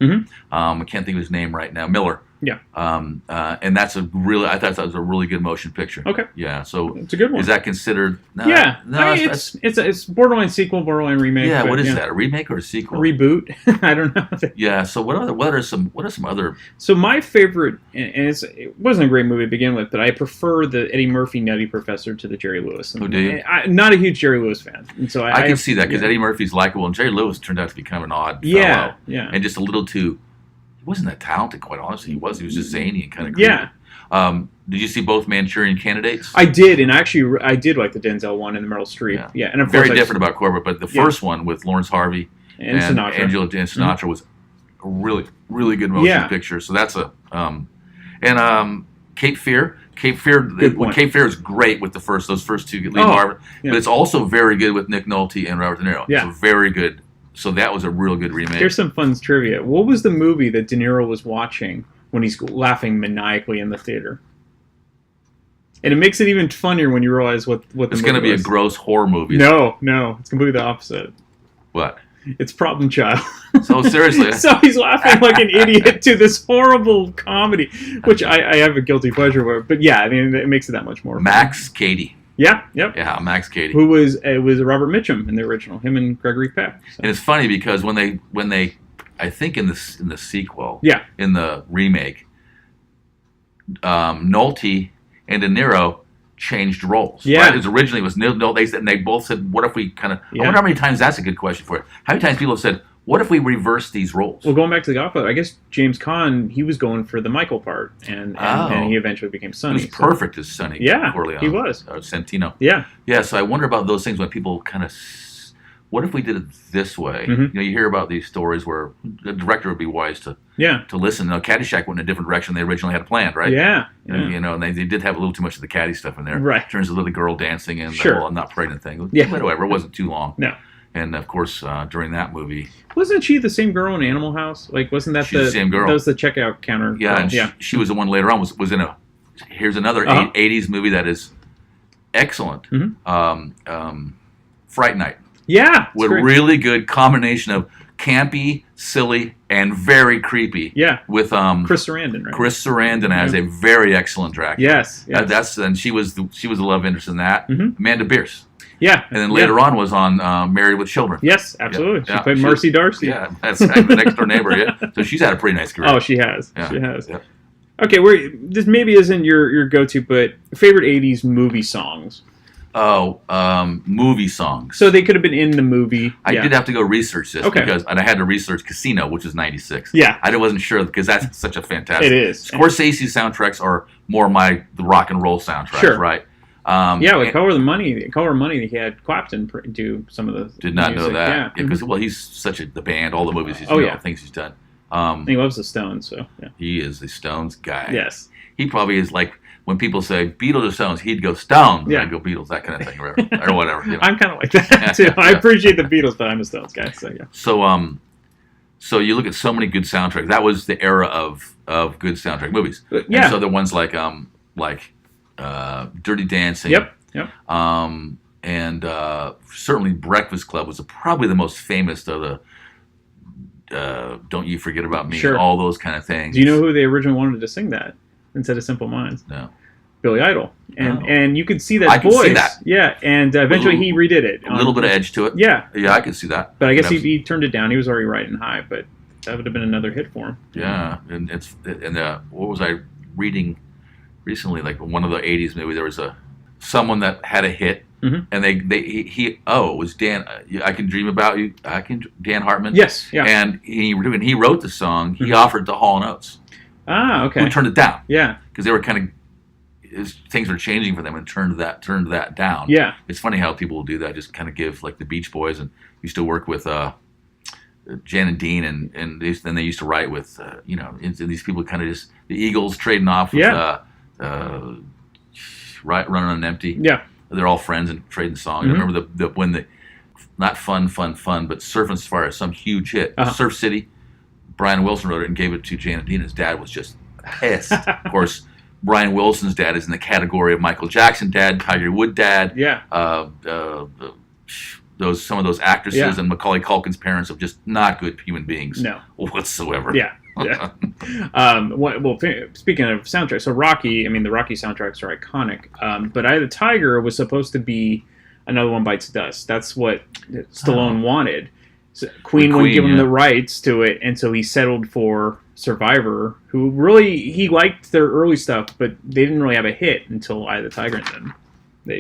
Speaker 2: I can't think of his name right now, Miller.
Speaker 1: Yeah.
Speaker 2: And that's I thought that was a really good motion picture.
Speaker 1: Okay.
Speaker 2: Yeah. So
Speaker 1: it's a good one.
Speaker 2: Is that considered? No,
Speaker 1: yeah.
Speaker 2: No,
Speaker 1: I mean, it's borderline sequel, borderline remake.
Speaker 2: Yeah. What is that? A remake or a sequel?
Speaker 1: A reboot? I don't know.
Speaker 2: Yeah. So what are some other?
Speaker 1: So my favorite, and it wasn't a great movie to begin with, but I prefer the Eddie Murphy Nutty Professor to the Jerry Lewis.
Speaker 2: Oh, do you?
Speaker 1: I'm not a huge Jerry Lewis fan, and so
Speaker 2: I can see that because Eddie Murphy's likable, and Jerry Lewis turned out to be kind of an odd fellow.
Speaker 1: Yeah.
Speaker 2: And just a little too. He wasn't that talented, quite honestly. He was just zany and kind of creepy.
Speaker 1: Yeah.
Speaker 2: Did you see both Manchurian Candidates?
Speaker 1: I did, and actually, I did like the Denzel one and the Meryl Streep. Yeah, and of
Speaker 2: very
Speaker 1: course
Speaker 2: different about Corbett, but the first one with Lawrence Harvey
Speaker 1: and Sinatra.
Speaker 2: Angela and Sinatra was a really, really good motion picture. So that's Cape Fear. Cape Fear is great with those first two Lee Marvin, but it's also very good with Nick Nolte and Robert De Niro.
Speaker 1: Yeah,
Speaker 2: it's very good. So that was a real good remake.
Speaker 1: Here's some fun trivia. What was the movie that De Niro was watching when he's laughing maniacally in the theater? And it makes it even funnier when you realize what the movie was.
Speaker 2: It's going to be a gross horror movie.
Speaker 1: No, it's completely the opposite.
Speaker 2: What?
Speaker 1: It's Problem Child.
Speaker 2: So seriously.
Speaker 1: So he's laughing like an idiot to this horrible comedy, which I have a guilty pleasure for. But yeah, I mean, it makes it that much more fun.
Speaker 2: Max Cady.
Speaker 1: Yeah, yep.
Speaker 2: Yeah, Max Cady.
Speaker 1: Who was Robert Mitchum in the original, him and Gregory Peck. So.
Speaker 2: And it's funny because when they I think in the sequel, in the remake, Nolte and De Niro changed roles.
Speaker 1: Yeah.
Speaker 2: Right? It was originally Nolte, and they both said, what if we kind of, I wonder how many times that's a good question for you. How many times people have said, what if we reverse these roles?
Speaker 1: Well, going back to The Godfather, I guess James Caan, he was going for the Michael part, and he eventually became Sonny.
Speaker 2: He was perfect as Sonny.
Speaker 1: Yeah,
Speaker 2: Corleone,
Speaker 1: he was.
Speaker 2: Santino.
Speaker 1: Yeah.
Speaker 2: Yeah, so I wonder about those things when people kind of, what if we did it this way?
Speaker 1: Mm-hmm.
Speaker 2: You hear about these stories where the director would be wise to listen. Caddyshack went in a different direction than they originally had planned, right?
Speaker 1: Yeah.
Speaker 2: And they did have a little too much of the caddy stuff in there.
Speaker 1: Right.
Speaker 2: In terms of the little girl dancing and
Speaker 1: the
Speaker 2: I'm not pregnant thing.
Speaker 1: Yeah.
Speaker 2: But whatever, it wasn't too long.
Speaker 1: No.
Speaker 2: And of course, during that movie,
Speaker 1: wasn't she the same girl in Animal House? Like, wasn't that
Speaker 2: the same girl?
Speaker 1: That was the checkout counter.
Speaker 2: Yeah,
Speaker 1: girl.
Speaker 2: And she was the one later on was in here's another 80s movie that is excellent.
Speaker 1: Mm-hmm.
Speaker 2: Fright Night.
Speaker 1: Yeah,
Speaker 2: with a really good combination of campy, silly, and very creepy.
Speaker 1: Yeah,
Speaker 2: with
Speaker 1: Chris Sarandon, right?
Speaker 2: Chris Sarandon as a very excellent Dracula.
Speaker 1: Yes.
Speaker 2: And she was the love interest in that.
Speaker 1: Mm-hmm.
Speaker 2: Amanda Bierce.
Speaker 1: Yeah.
Speaker 2: And then later on was on Married with Children.
Speaker 1: Yes, absolutely. She played Marcy Darcy.
Speaker 2: Yeah, that's the next door neighbor. Yeah, so she's had a pretty nice career.
Speaker 1: Oh, she has.
Speaker 2: Yeah.
Speaker 1: She has.
Speaker 2: Yeah.
Speaker 1: Okay, this maybe isn't your go-to, but favorite '80s movie songs.
Speaker 2: Movie songs.
Speaker 1: So they could have been in the movie.
Speaker 2: I did have to go research this
Speaker 1: because
Speaker 2: I had to research Casino, which is '96.
Speaker 1: Yeah,
Speaker 2: I wasn't sure because that's such a fantastic.
Speaker 1: It is.
Speaker 2: Scorsese soundtracks are more the rock and roll soundtracks, right?
Speaker 1: With Color Money, he had Clapton do some of the.
Speaker 2: Did not
Speaker 1: music.
Speaker 2: know that.
Speaker 1: Yeah,
Speaker 2: because he's such the band, all the movies he's
Speaker 1: things he's done. He loves the Stones, so yeah.
Speaker 2: He is the Stones guy.
Speaker 1: Yes.
Speaker 2: He probably is like when people say Beatles or Stones, he'd go Stones.
Speaker 1: Yeah.
Speaker 2: I'd go Beatles, that kind of thing, or whatever. You know?
Speaker 1: I'm kind of like that too. I appreciate the Beatles, but I'm a Stones guy. So yeah.
Speaker 2: So you look at so many good soundtracks. That was the era of good soundtrack movies.
Speaker 1: Yeah.
Speaker 2: And so the ones like Dirty Dancing.
Speaker 1: Yep.
Speaker 2: And certainly Breakfast Club was probably the most famous of the Don't You Forget About Me,
Speaker 1: Sure.
Speaker 2: all those kind of things.
Speaker 1: Do you know who they originally wanted to sing that instead of Simple Minds?
Speaker 2: No.
Speaker 1: Billy Idol. And you could see that
Speaker 2: I
Speaker 1: voice.
Speaker 2: can see that.
Speaker 1: Yeah, and eventually he redid it.
Speaker 2: A little bit of edge to it.
Speaker 1: Yeah.
Speaker 2: Yeah, I can see that.
Speaker 1: But I guess he turned it down. He was already riding high, but that would have been another hit for him.
Speaker 2: Yeah, and what was I reading recently? Like one of the '80s movies, there was someone that had a hit, and it was Dan. I Can Dream About You. Dan Hartman.
Speaker 1: Yes, yeah.
Speaker 2: And he wrote the song. He offered to Hall & Oates.
Speaker 1: Ah, okay.
Speaker 2: Who turned it down?
Speaker 1: Yeah,
Speaker 2: because they were things were changing for them and turned that down.
Speaker 1: Yeah,
Speaker 2: it's funny how people will do that. Just kind of give like the Beach Boys and used to work with Jan and Dean and then they used to write with and these people kind of just the Eagles trading off with Running on Empty.
Speaker 1: Yeah,
Speaker 2: they're all friends and trading songs. I remember when the not fun, but Surfing Safari, some huge hit. Surf City. Brian Wilson wrote it and gave it to Jan and Dean. His dad was just pissed. Of course, Brian Wilson's dad is in the category of Michael Jackson dad, Tiger Wood dad.
Speaker 1: Yeah.
Speaker 2: Some of those actresses and Macaulay Culkin's parents are just not good human beings.
Speaker 1: No.
Speaker 2: Whatsoever.
Speaker 1: Yeah. Yeah. Well, speaking of soundtracks, so Rocky, the Rocky soundtracks are iconic. But Eye of the Tiger was supposed to be Another One Bites the Dust. That's what Stallone wanted. So Queen wouldn't give him the rights to it, and so he settled for Survivor, who really, he liked their early stuff, but they didn't really have a hit until Eye of the Tiger, and then they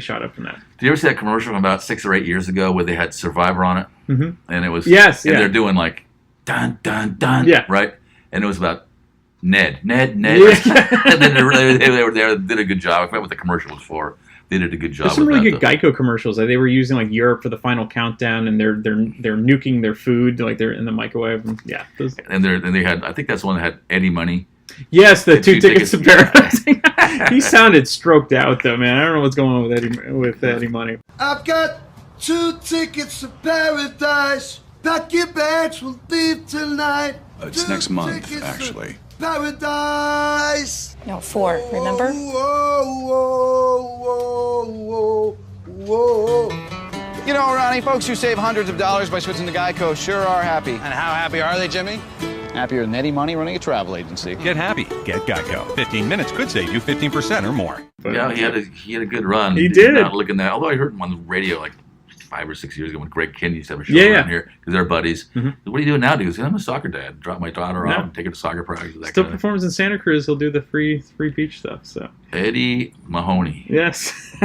Speaker 1: shot up from that.
Speaker 2: Did you ever see that commercial from about 6 or 8 years ago where they had Survivor on it? Mm-hmm. And it was...
Speaker 1: Yes,
Speaker 2: and they're doing like, dun, dun, dun, right? And it was about Ned.
Speaker 1: Yeah.
Speaker 2: And then they were there, did a good job. I forgot what the commercial was for. They did a good job.
Speaker 1: There's some really good Geico commercials. They were using like Europe for the final countdown, and they're nuking their food, like they're in the microwave. And, yeah.
Speaker 2: And they had, I think that's the one that had Eddie Money.
Speaker 1: Yes, the two tickets to Paradise. He sounded stroked out though, man. I don't know what's going on with Eddie Money.
Speaker 5: I've got 2 tickets to Paradise. Pack your bags, we'll leave tonight.
Speaker 6: It's next month, actually.
Speaker 5: Paradise.
Speaker 7: No, 4, remember?
Speaker 5: Whoa.
Speaker 8: You know, Ronnie, folks who save hundreds of dollars by switching to Geico sure are happy. And how happy are they, Jimmy? Happier than Eddie Money running a travel agency.
Speaker 6: Get happy. Get Geico. 15 minutes could save you 15% or more.
Speaker 2: Yeah, he had a good run.
Speaker 1: He did.
Speaker 2: Not looking that. Although I heard him on the radio like 5 or 6 years ago when Greg Kinne used to have a show around here because they're buddies. Mm-hmm. What are you doing now? He goes, I'm a soccer dad. Drop my daughter off and take her to soccer practice.
Speaker 1: Still performs in Santa Cruz. He'll do the free beach stuff. So
Speaker 2: Eddie Mahoney.
Speaker 1: Yes.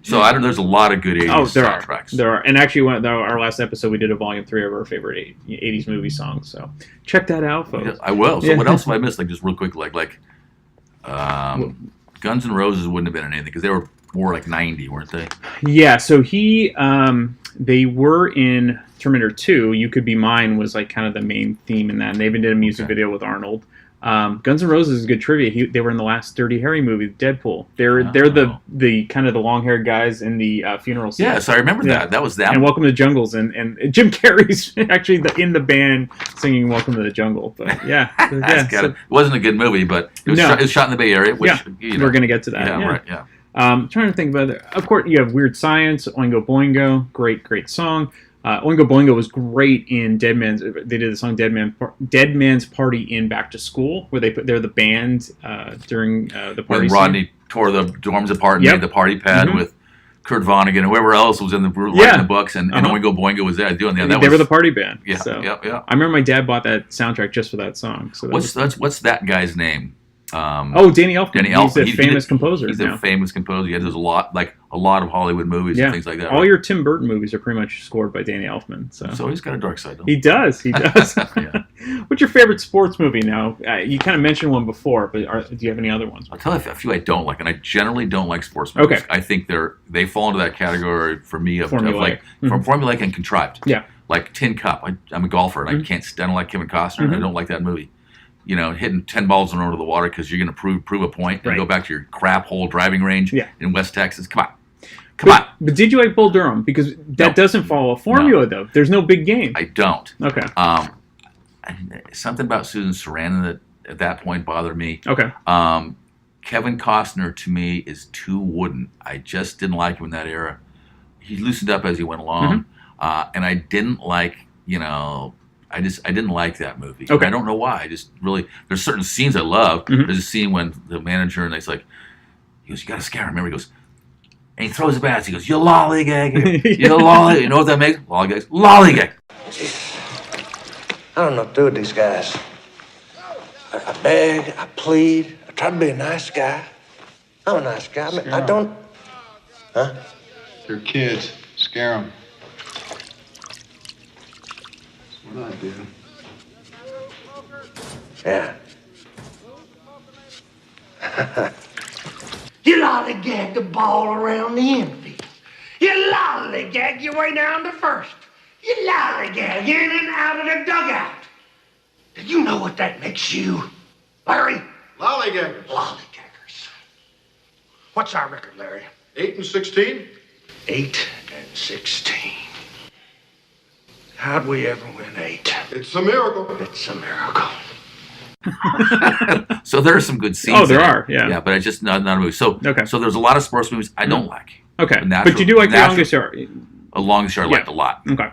Speaker 2: So there's a lot of good 80s soundtracks.
Speaker 1: There are. And actually, our last episode, we did a volume 3 of our favorite 80s movie songs. So check that out, folks.
Speaker 2: Yeah, I will. So what else have I missed? Like just real quick, like Guns N' Roses wouldn't have been in anything because they were more like 90, weren't they?
Speaker 1: Yeah. So they were in Terminator 2. You Could Be Mine was like kind of the main theme in that. And they even did a music video with Arnold. Guns N' Roses is good trivia. They were in the last Dirty Harry movie, Deadpool. They're the kind of the long-haired guys in the funeral scene.
Speaker 2: Yes, I remember that. That was them.
Speaker 1: And Welcome to the Jungles, and Jim Carrey's actually in the band singing Welcome to the Jungle. But yeah,
Speaker 2: it wasn't a good movie, but it was shot in the Bay Area. Which,
Speaker 1: we're gonna get to that.
Speaker 2: Yeah, right. Yeah.
Speaker 1: Trying to think about it. Of course, you have Weird Science, Oingo Boingo, great song. Oingo Boingo was great in Dead Man's. They did the song Dead Man's Party in Back to School, where they're the band during the party.
Speaker 2: When Rodney tore the dorms apart and made the party pad with Kurt Vonnegut and whoever else was in the writing the books, and Oingo Boingo was there doing that.
Speaker 1: They were the party band.
Speaker 2: Yeah,
Speaker 1: so.
Speaker 2: yeah.
Speaker 1: I remember my dad bought that soundtrack just for that song. So
Speaker 2: what's that guy's name?
Speaker 1: Danny Elfman. He's a famous composer.
Speaker 2: He's a famous composer. He does a lot of Hollywood movies and things like that.
Speaker 1: All your Tim Burton movies are pretty much scored by Danny Elfman. So
Speaker 2: he's got a dark side, though.
Speaker 1: He does. What's your favorite sports movie now? You kind of mentioned one before, but do you have any other ones?
Speaker 2: I'll tell you a few I don't like, and I generally don't like sports movies.
Speaker 1: Okay.
Speaker 2: I think they fall into that category for me of
Speaker 1: formulaic.
Speaker 2: formulaic and contrived.
Speaker 1: Yeah.
Speaker 2: like Tin Cup. I'm a golfer, and I don't like Kevin Costner. And I don't like that movie. You know, hitting 10 balls in over the water because you're going to prove a point and go back to your crap hole driving range in West Texas. Come on.
Speaker 1: But did you like Bull Durham? Because that doesn't follow a formula, though. There's no big game.
Speaker 2: I don't.
Speaker 1: Okay.
Speaker 2: Something about Susan Sarandon that at that point bothered me.
Speaker 1: Okay.
Speaker 2: Kevin Costner to me is too wooden. I just didn't like him in that era. He loosened up as he went along, and I didn't like, I didn't like that movie.
Speaker 1: Okay.
Speaker 2: I don't know why. I just really, there's certain scenes I love. There's a scene when the manager and he's like, he goes, you got to scare him. Remember, he goes, and he throws the bats. He goes, you lollygag. You lollygag. You know what that makes? Lollygag. Lollygag.
Speaker 5: I don't know what to do with these guys. I beg, I plead, I try to be a nice guy. I'm a nice guy. I don't... Huh?
Speaker 7: They're kids. Scare them. That's what I do.
Speaker 5: Yeah. You lollygag the ball around the infield. You lollygag your way down to first. You lollygag in and out of the dugout. Do you know what that makes you, Larry?
Speaker 7: Lollygaggers.
Speaker 5: Lollygaggers. What's our record, Larry?
Speaker 7: 8-16.
Speaker 5: 8-16. How'd we ever win 8?
Speaker 7: It's a miracle.
Speaker 5: It's a miracle.
Speaker 2: So there are some good scenes.
Speaker 1: Oh, there are, yeah.
Speaker 2: Yeah, but it's just not a movie. So there's a lot of sports movies I don't like.
Speaker 1: Okay. But you do like The Longest Yard.
Speaker 2: The Longest Yard I liked a lot.
Speaker 1: Okay.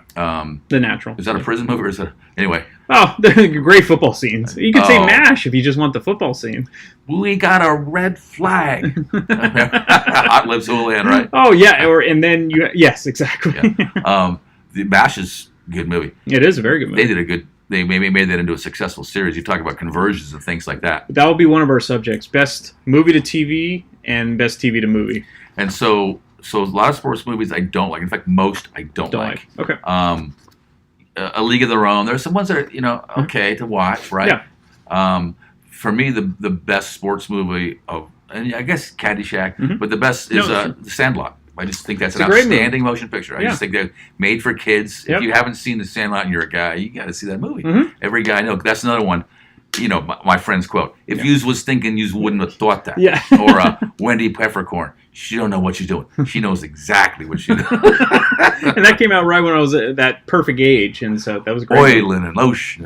Speaker 1: The Natural.
Speaker 2: Is that a prison movie or is it? Anyway.
Speaker 1: Oh, great football scenes. You could say MASH if you just want the football scene.
Speaker 2: We got a red flag. Hot Lips Houlihan, right?
Speaker 1: Oh, yeah. And then yes, exactly.
Speaker 2: Yeah. The MASH is a good movie.
Speaker 1: It is a very good movie.
Speaker 2: They maybe made that into a successful series. You talk about conversions and things like that.
Speaker 1: That will be one of our subjects: best movie to TV and best TV to movie.
Speaker 2: And so a lot of sports movies I don't like. In fact, most I don't like.
Speaker 1: Okay.
Speaker 2: A League of Their Own. There's some ones that are okay to watch, right? Yeah. For me, the best sports movie and I guess Caddyshack, but the best is The Sandlot. I just think that's an outstanding motion picture. I just think they're made for kids. If you haven't seen The Sandlot and you're a guy, you got to see that movie. Every guy I know. That's another one. My friend's quote: "If you was thinking, you wouldn't have thought that."
Speaker 1: Yeah.
Speaker 2: Or Wendy Peppercorn. She don't know what she's doing. She knows exactly what she's doing.
Speaker 1: And that came out right when I was at that perfect age, and so that was great.
Speaker 2: Oil and lotion.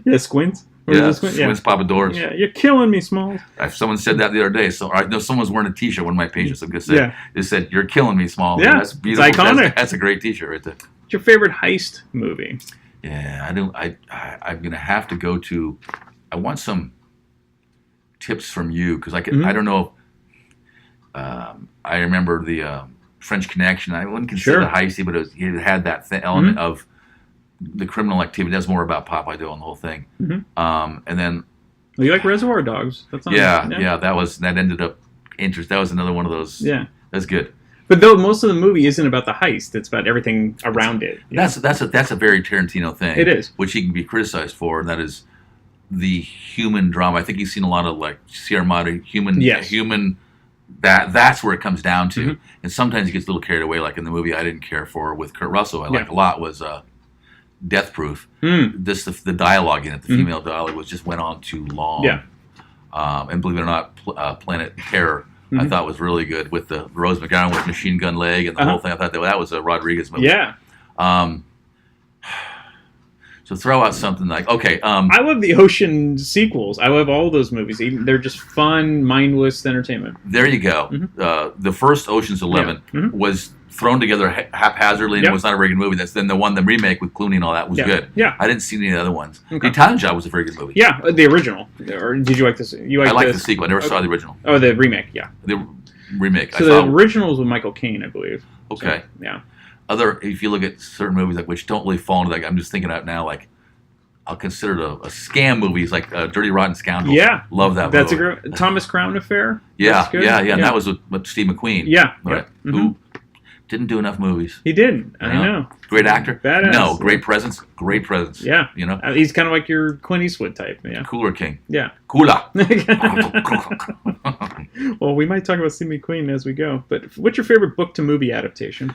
Speaker 1: Yeah, Squints.
Speaker 2: Squints Papadores.
Speaker 1: Yeah, you're killing me, Smalls.
Speaker 2: Someone said that the other day. So I know someone's wearing a T-shirt. One of my patients, I'm gonna say, they said, "You're killing me, Smalls."
Speaker 1: Yeah,
Speaker 2: that's beautiful.
Speaker 1: It's iconic.
Speaker 2: That's a great T-shirt right there.
Speaker 1: What's your favorite heist movie?
Speaker 2: Yeah, I'm gonna have to go to. I want some tips from you because I don't know. I remember the French Connection. I wouldn't consider it heisty, but it had that element of the criminal activity. That's more about Popeye Doyle and the whole thing. And then
Speaker 1: you like Reservoir Dogs? That's
Speaker 2: that ended up interest. That was another one of those. Yeah, that's good.
Speaker 1: But though most of the movie isn't about the heist, it's about everything around it.
Speaker 2: That's a very Tarantino thing.
Speaker 1: It is,
Speaker 2: which he can be criticized for, and that is the human drama. I think he's seen a lot of like Sierra Madre human. That's where it comes down to, and sometimes he gets a little carried away. Like in the movie I didn't care for with Kurt Russell, I liked a lot was Death Proof. The dialogue in it, the female dialogue just went on too long. Yeah, and believe it or not, Planet Terror. I thought was really good with the Rose McGowan with Machine Gun Leg and the whole thing. I thought that was a Rodriguez movie.
Speaker 1: Yeah.
Speaker 2: So throw out something like
Speaker 1: I love the Ocean sequels. I love all those movies. They're just fun, mindless entertainment.
Speaker 2: There you go. The first Ocean's 11 was thrown together haphazardly and was not a very good movie. That's then the remake with Clooney and all that was good. Yeah, I didn't see any of the other ones. The Italian Job was a very good movie.
Speaker 1: Yeah, the original. Or did you like this?
Speaker 2: I like the sequel. I never saw the original.
Speaker 1: Oh, the remake. Yeah,
Speaker 2: the remake.
Speaker 1: So the original was with Michael Caine, I believe.
Speaker 2: Okay.
Speaker 1: So, yeah.
Speaker 2: If you look at certain movies like which don't really fall into that, I'm just thinking out now like. I'll consider it a scam movies like Dirty Rotten Scoundrels. Yeah, love that.
Speaker 1: That's movie. A great Thomas Crown Affair.
Speaker 2: Yeah. And that was with Steve McQueen.
Speaker 1: Yeah,
Speaker 2: right. Who didn't do enough movies.
Speaker 1: He didn't. I know.
Speaker 2: Great actor.
Speaker 1: Badass.
Speaker 2: No, great presence. Great presence.
Speaker 1: Yeah, he's kind of like your Clint Eastwood type. Yeah,
Speaker 2: Cooler King.
Speaker 1: Yeah,
Speaker 2: Cooler.
Speaker 1: Well, we might talk about Steve McQueen as we go. But what's your favorite book to movie adaptation?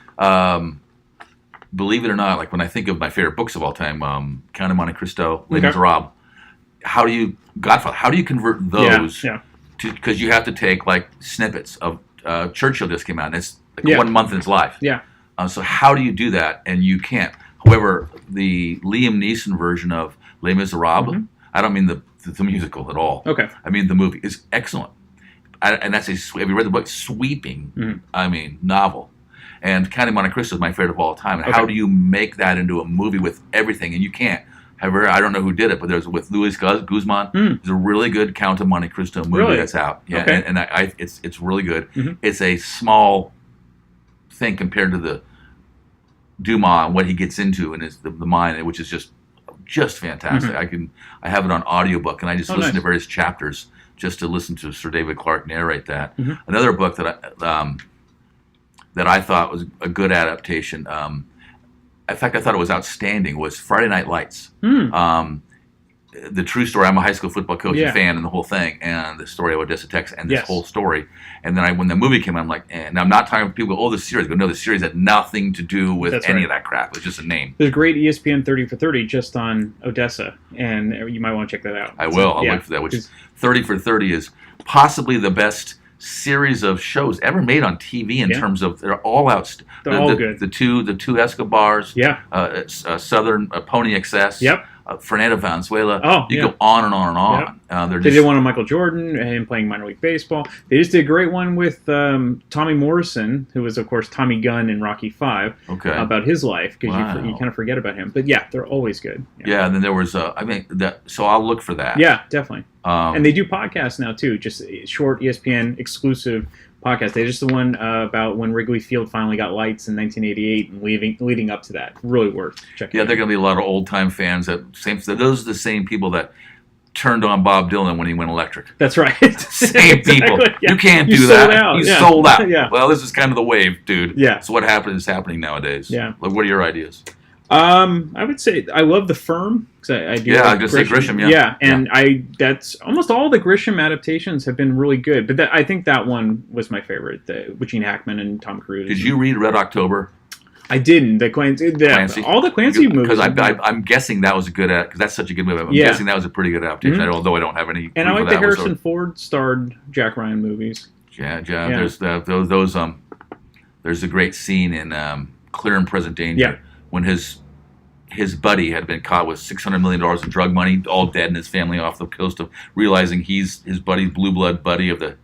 Speaker 2: believe it or not, like when I think of my favorite books of all time, Count of Monte Cristo, Les Miserables, how do you convert those?
Speaker 1: Yeah.
Speaker 2: Because you have to take like snippets of Churchill just came out, and it's like 1 month in his life.
Speaker 1: Yeah.
Speaker 2: So how do you do that? And you can't. However, the Liam Neeson version of Les Miserables, I don't mean the musical at all.
Speaker 1: Okay.
Speaker 2: I mean the movie is excellent. And that's have you read the book? Sweeping, novel. And Count of Monte Cristo is my favorite of all time. And how do you make that into a movie with everything? And you can't. However, I don't know who did it, but there's with Luis Guzman. There's a really good Count of Monte Cristo movie that's out. Yeah,
Speaker 1: okay.
Speaker 2: and it's really good. It's a small thing compared to the Dumas and what he gets into and the mind, which is just fantastic. I have it on audiobook, and I just listen to various chapters just to listen to Sir David Clarke narrate that. Another book that I thought was a good adaptation. In fact, I thought it was outstanding. Was Friday Night Lights. The true story. I'm a high school football coach and fan, and the whole thing, and the story of Odessa, Texas, and this whole story. And then when the movie came out, I'm like, and I'm not talking to people. Oh, the series. But no, the series had nothing to do with any of that crap. It was just a name.
Speaker 1: There's a great ESPN 30 for 30 just on Odessa, and you might want to check that out.
Speaker 2: I will. I'll look for that. Which 30 for 30 is possibly the best series of shows ever made on TV in terms of they're all out.
Speaker 1: They're all good.
Speaker 2: The two Escobars.
Speaker 1: Yeah.
Speaker 2: Southern Pony Excess.
Speaker 1: Yep.
Speaker 2: Fernando Valenzuela.
Speaker 1: Oh,
Speaker 2: you go on and on and on.
Speaker 1: Yep. They did one on Michael Jordan and playing minor league baseball. They just did a great one with Tommy Morrison, who was, of course, Tommy Gunn in Rocky V.
Speaker 2: Okay.
Speaker 1: About his life, because you kind of forget about him. But yeah, they're always good.
Speaker 2: Yeah, and then there was so I'll look for that.
Speaker 1: Yeah, definitely. And they do podcasts now too, just short ESPN exclusive podcast. They just the one about when Wrigley Field finally got lights in 1988 and leading up to that. Really worth checking.
Speaker 2: Yeah, there are going to be a lot of old time fans those are the same people that turned on Bob Dylan when he went electric.
Speaker 1: That's right.
Speaker 2: Same people. Yeah. You can't do that. You sold out. Yeah. Well, this is kind of the wave, dude.
Speaker 1: Yeah.
Speaker 2: So what is happening nowadays?
Speaker 1: Yeah.
Speaker 2: Like, what are your ideas?
Speaker 1: I would say I love The Firm because I do.
Speaker 2: Yeah, I just say Grisham.
Speaker 1: Yeah, and that's almost all the Grisham adaptations have been really good. But I think that one was my favorite, with Gene Hackman and Tom Cruise.
Speaker 2: Did you read Red October?
Speaker 1: I didn't.
Speaker 2: Clancy.
Speaker 1: All the Clancy movies.
Speaker 2: Because I'm guessing that was a good because that's such a good movie. I'm guessing that was a pretty good adaptation. Although I don't have any.
Speaker 1: And I like the Harrison Ford starred Jack Ryan movies.
Speaker 2: Yeah. There's those. There's a great scene in Clear and Present Danger when his buddy had been caught with $600 million in drug money, all dead, and his family off the coast of realizing he's his buddy's blue blood buddy of the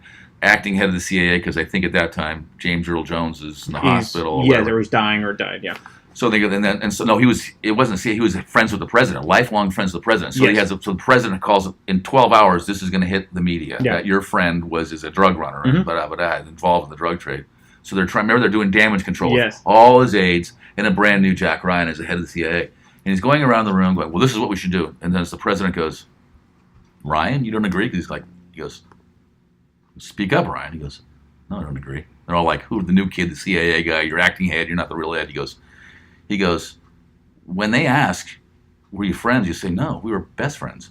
Speaker 2: acting head of the CIA, because I think at that time James Earl Jones is in the hospital.
Speaker 1: Yeah, there was dying or died. Yeah.
Speaker 2: So they it wasn't CIA. He was friends with the president, lifelong friends with the president. So so the president calls in 12 hours. This is going to hit the media that your friend is a drug runner, but involved in the drug trade. So they're trying. Remember, they're doing damage control.
Speaker 1: Yes.
Speaker 2: All his aides and a brand new Jack Ryan as the head of the CIA, and he's going around the room going, "Well, this is what we should do." And then as the president goes, "Ryan, you don't agree?" He goes, "Speak up, Ryan." He goes, "No, I don't agree." They're all like, "Who? The new kid, the CIA guy? You're acting head. You're not the real head." He goes, "When they ask, were you friends? You say, no, we were best friends.